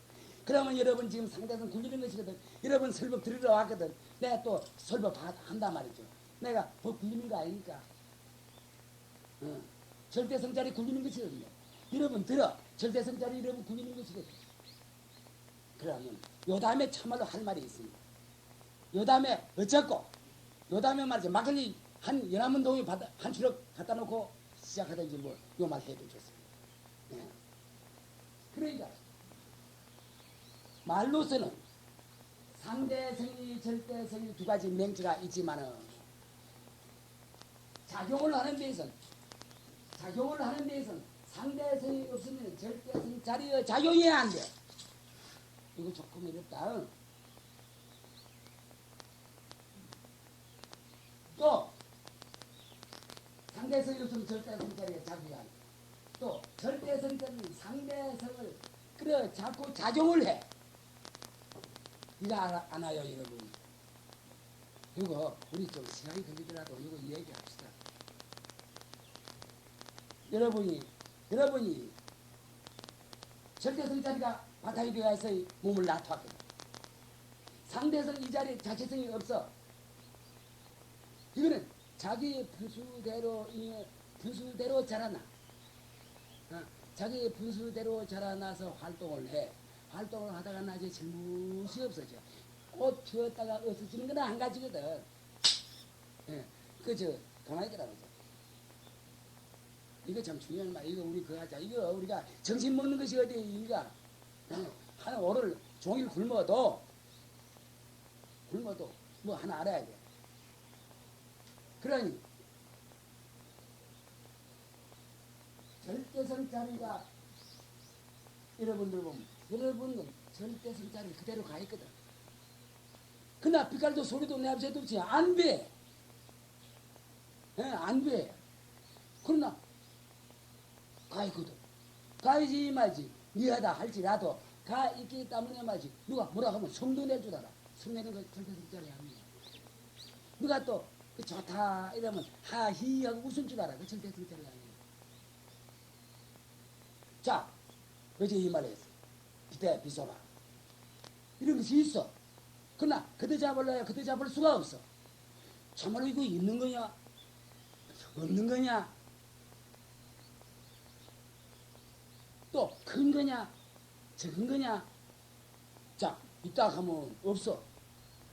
그러면 여러분 지금 상대성 굴리는 것이거든. 여러분 설법 들으러 왔거든. 내가 또 설법 한단 말이죠. 내가 법 굴리는 거 아니니까. 절대성짜리 굴리는 것이거든요. 여러분 들어. 절대성짜리 여러분 굴리는 것이거든. 그러면 요 다음에 참말로 할 말이 있습니다. 요 다음에 어쩌고 요 다음에 말이죠. 막걸리 한 연암운동에 한 추럭 갖다 놓고 시작하든지 뭐 요 말 해도 좋습니다. 네. 그러니까 말로서는 상대성이 절대성이 두 가지 명치가 있지만은 작용을 하는 데에서는 상대성이 없으면 절대성 자리에 작용해야 안 돼. 이거 조금 어렵다. 또 상대성이 없으면 절대성 자리에 작용해야 안 돼. 또 절대성 자리는 상대성을 그래 자꾸 작용을 해. 이거 아나요 여러분? 이거 우리 좀 시간이 걸리더라도 이거 얘기합시다. 여러분이 절대성 자리가 바탕이 되어서 몸을 놔두었거든. 상대성 이 자리에 자체성이 없어. 이거는 자기의 분수대로 자라나. 자기의 분수대로 자라나서 활동을 해. 활동을 하다가 나중에 잘못이 없어져. 꽃 피웠다가 없어지는 건 한 가지거든. 예. 가만히 있더라고요. 이거 참 중요한 말. 이거 우리 그거 하자. 이거 우리가 정신 먹는 것이 어디, 이가. 한 오늘 종일 굶어도 뭐 하나 알아야 돼. 그러니, 절대성 자리가 여러분들 보면, 여러분은 절대성 자리 그대로 가 있거든. 그러나 빛깔도 소리도 냄새도 없지. 안 돼. 안 돼. 그러나, 가 있거든. 가야지 말지. 미하다 할지라도 가 있기 때문에 말이지. 누가 뭐라 하면 성도 낼 줄 알아. 성 내는 거 절대 성자리 아니야. 누가 또 그 좋다 이러면 하히 하고 웃을 줄 알아. 그 절대 성자리 아니야. 자, 어제 이 말했어. 비대 비소라. 이런 것이 있어. 그러나 그대 잡으려야 그대 잡을 수가 없어. 참말로 이거 있는 거냐? 없는 거냐? 또 큰 거냐? 적은 거냐? 자, 있다 하면 없어.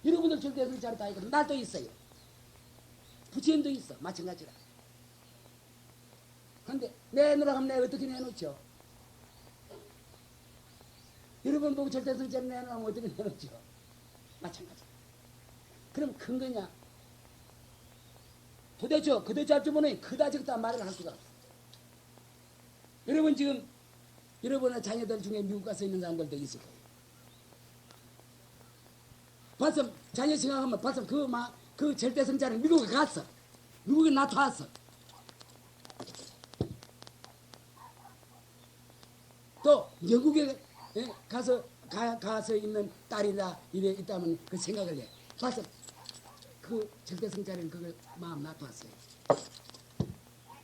여러분들 절대 그 자리 다 있거든. 날도 있어요. 부처님도 있어. 마찬가지라. 근데 내놓으라 하면 내가 어떻게 내놓죠? 여러분 보고 절대 성자를 내놓으면 어떻게 내놓죠? 마찬가지. 그럼 큰 거냐? 도대체 그대 잡주면은 크다 적다 말을 할 수가 없어. 여러분 지금 여러분의 자녀들 중에 미국 가서 있는 사람들도 있을 거예요. 벌써 자녀 생각하면 벌써 그 절대성자는 미국에 갔어. 미국에 나타났어. 또 영국에 가서 있는 딸이라 이래 있다면 그 생각을 해. 벌써 그 절대성자는 그걸 마음 놔두었어요.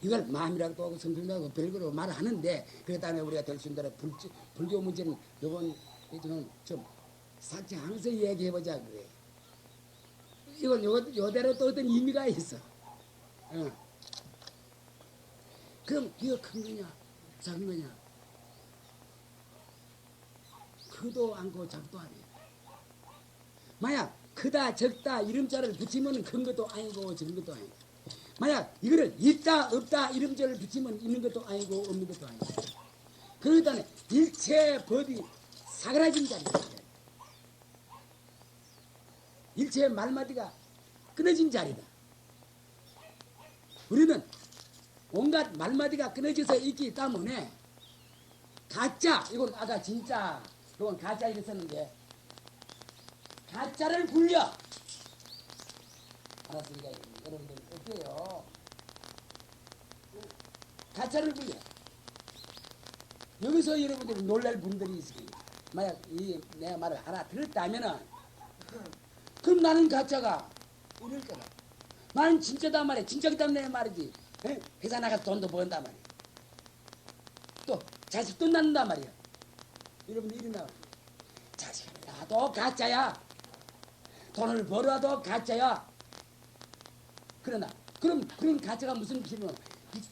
이걸 마음이라고 하고 성품이라고 별거로 말을 하는데 그렇다면 우리가 될 수 있는 대로 불교 문제는 요건 좀 상세히 얘기해보자 그래. 이건 요대로 또 어떤 의미가 있어. 그럼 이거 큰 거냐 작은 거냐? 크도 않고 작도 아니야. 만약 크다 적다 이름자를 붙이면 큰 것도 아니고 적은 것도 아니고, 만약 이거를 있다 없다 이름자를 붙이면 있는 것도 아니고 없는 것도 아니고, 그러기 때문에 일체 법이 사그라진 자리다. 일체 말마디가 끊어진 자리다. 우리는 온갖 말마디가 끊어져서 있기 때문에 가짜, 이건 아까 진짜, 이건 가짜 이랬었는데 가짜를 굴려. 알았으니까 여러분들 어때요? 가짜를 굴려. 여기서 여러분들이 놀랄 분들이 있어요. 만약 내 말을 알아들었다면은 그럼 나는 가짜가 이럴 거라. 나는 진짜단 말이야. 진짜기 때문에 말이지. 에? 회사 나가서 돈도 번단 말이야. 또 자식도 낳는단 말이야. 여러분들 일어나. 자식을 낳아도 가짜야. 돈을 벌어도 가짜야. 그러나 그런 가짜가 무슨 필요는?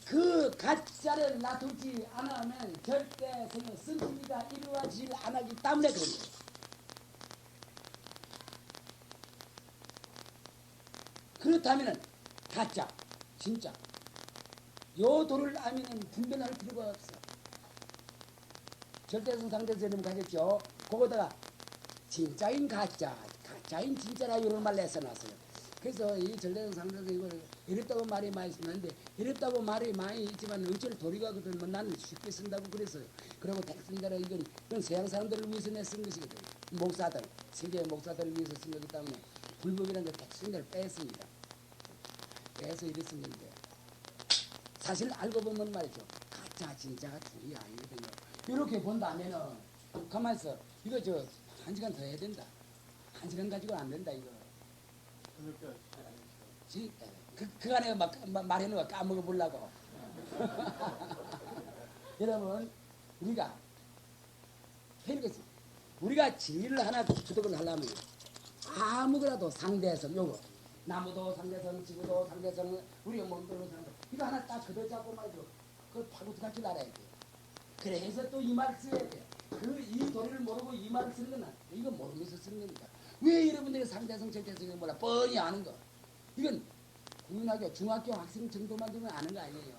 그 가짜를 놔두지 않으면 절대 성품이가 이루어지지 않기 때문에 그런 거예요. 그렇다면 가짜, 진짜 요 도를 알면 분별할 필요가 없어. 절대성 상대성을 가졌죠. 거기다가 진짜인 가짜, 가짜인 진짜라 이런 말을 써놨어요. 그래서 이 절대성 상대성 이걸 어렵다고 말이 많이 쓰는데, 어렵다고 말이 많이 있지만 어쩔 도리가 거든. 뭐 나는 쉽게 쓴다고 그랬어요. 그리고 택쓴대로 이건 서양 사람들을 위해서 내 쓴 것이거든. 목사들, 세계 목사들을 위해서 쓴 거기 때문에 불법이라는 게 택쓴대로 뺐습니다. 빼서 이랬었는데 사실 알고 보면 말이죠. 가짜 진짜가 둘이 아니거든요. 이렇게 본다면은 가만히 있어. 이거 저 1시간 더 해야 된다. 1시간 가지고는 안 된다 이거. 그간에 막 말해놓은 거 까먹어 보려고. 여러분 우리가 해야겠지. 우리가 진리를 하나 주독을 하려면 아무거라도 상대성 요거 나무도 상대성, 지구도 상대성, 우리 몸도 상대성, 이거 하나 딱 걷어잡고 말이죠. 그걸 파고들할 줄 알아야 돼. 그래서 또 이 말을 써야 돼. 이 도리를 모르고 이 말을 쓰는 건 이거 모르면서 쓰는 겁니다. 왜 여러분들이 상대성, 절대성을 몰라? 뻔히 아는 거. 이건 국민학교, 중학교 학생 정도만 되면 아는 거 아니에요.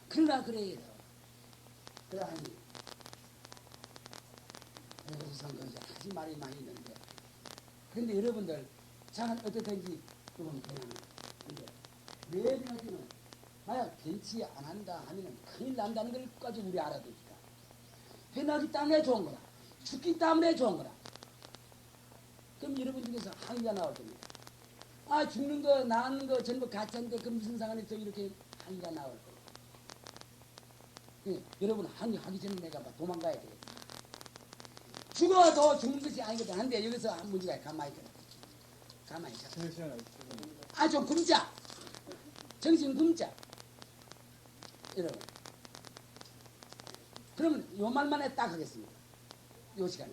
그러나 그래야 돼요. 그러하니 그래서 선거지 아주 말이 많이 있는데, 근데 여러분들 잘 어떻든지 그건 그냥 근데 왜 그러냐면 만약 변치 안 한다 하면 큰일 난다는 걸까지 우리 알아야 되니까. 변하기 때문에 좋은 거라. 죽기 때문에 좋은 거라. 그럼 여러분 중에서 항의가 나올 겁니다. 아 죽는 거 나는 거 전부 가짜인데 그 무슨 상관이 있어? 이렇게 항의가 나올 거예요. 예, 여러분 항의하기 전에 내가 막 도망가야 되겠다. 죽어도 죽는 것이 아니거든. 한데 여기서 한 문제가 가만히 있거든. 가만히 있어. 좀 굶자. 정신 굶자. 여러분. 그러면 요 말만 딱 하겠습니다. 요 시간에.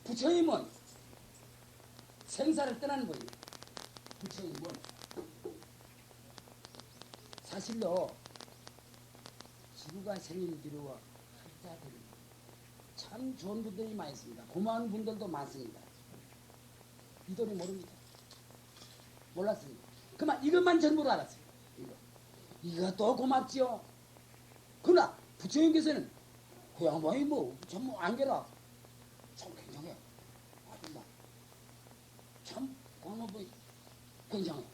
부처님은 생사를 떠나는 거예요. 부처님은 사실로 지구가 생긴 뒤로 학자들이 참 좋은 분들이 많이 있습니다. 고마운 분들도 많습니다. 이들이 모릅니다. 몰랐습니다. 그만 이것만 전부로 알았어요. 이것도 고맙지요. 그러나 부처님께서는 그 양반이 뭐 전부 안겨라. 참 굉장해. 아줌마. 참 고마워. 굉장해.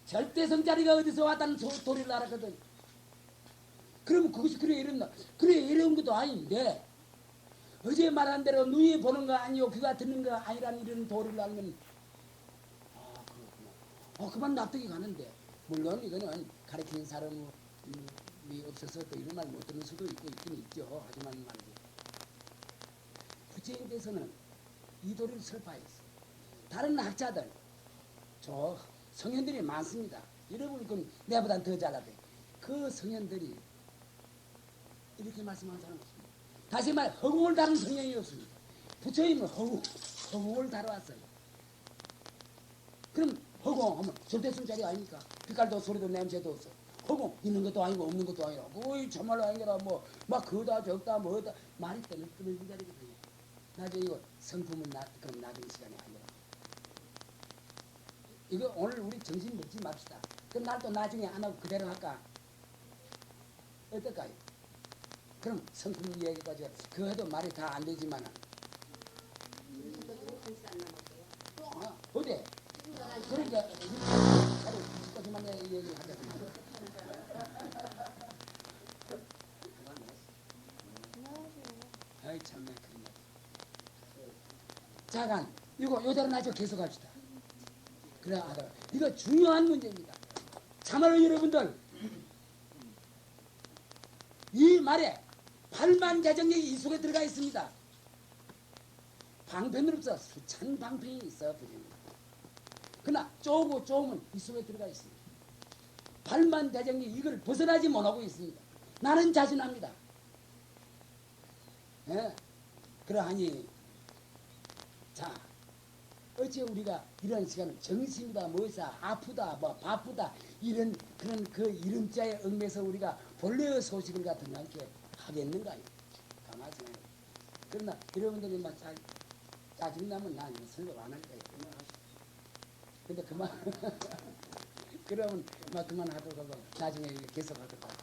절대성자리가 어디서 왔다는 도리를 알았거든. 그러면 그것이 그래 이랬나? 그래 이런 것도 아닌데 어제 말한 대로 눈이 보는 거 아니요 귀가 듣는 거 아니라는 이런 도리를 알면 그렇구나. 그만 납득이 가는데 물론 이거는 가르치는 사람이 없어서 또 이런 말 못 듣는 수도 있고 있긴 있죠. 하지만 말이지. 부처님께서는 이 도리를 설파했어요. 다른 학자들 저 성현들이 많습니다. 여러분 그럼 내보다 더 잘하대. 그 성현들이 이렇게 말씀하는 사람 없습니다. 다시 말해 허공을 다룬 성현이 없습니다. 부처님은 허공을 다뤄왔어요. 그럼 허공 하면 절대성자리 아닙니까? 빛깔도 소리도 냄새도 없어. 허공 있는 것도 아니고 없는 것도 아니라 거의 정말로 아니라 뭐막 그다 적다 뭐다 말이 떨어진 자리거든요. 나중에 이거 성품은 그럼 나중에 시간에 아니라 이거 오늘 우리 정신 먹지 맙시다. 그럼 날 또 나중에 안 하고 그대로 할까? 어떨까요? 그럼 성품 얘기까지 그거 해도 말이 다 안 되지만은 어디? 그러니까 하루 20가지만 얘기를 하겠습니다. 아이 참네 그런 자간 이거 요대로 나죠. 계속합시다. 그래 하더라. 이거 중요한 문제입니다. 참말로 여러분들 이 말에 팔만자정력이 이 속에 들어가 있습니다. 방편으로서 수천 방편이 있어 보십니다. 그러나 조금은 이 속에 들어가 있습니다. 팔만자정력이 이걸 벗어나지 못하고 있습니다. 나는 자신합니다. 예? 그러하니 자 어째 우리가 이런 시간을 정신이다 뭐사 아프다 뭐 바쁘다 이런 그런 그 이름자에 얽매서 우리가 본래의 소식을 같은 않게 하겠는가요? 가만히 생각해. 그러나 여러분들이 막 짜증나면 난 설교 안 할 거예요. 근데 그만 그러면 막 그만하도록 하고 나중에 계속하도록 하고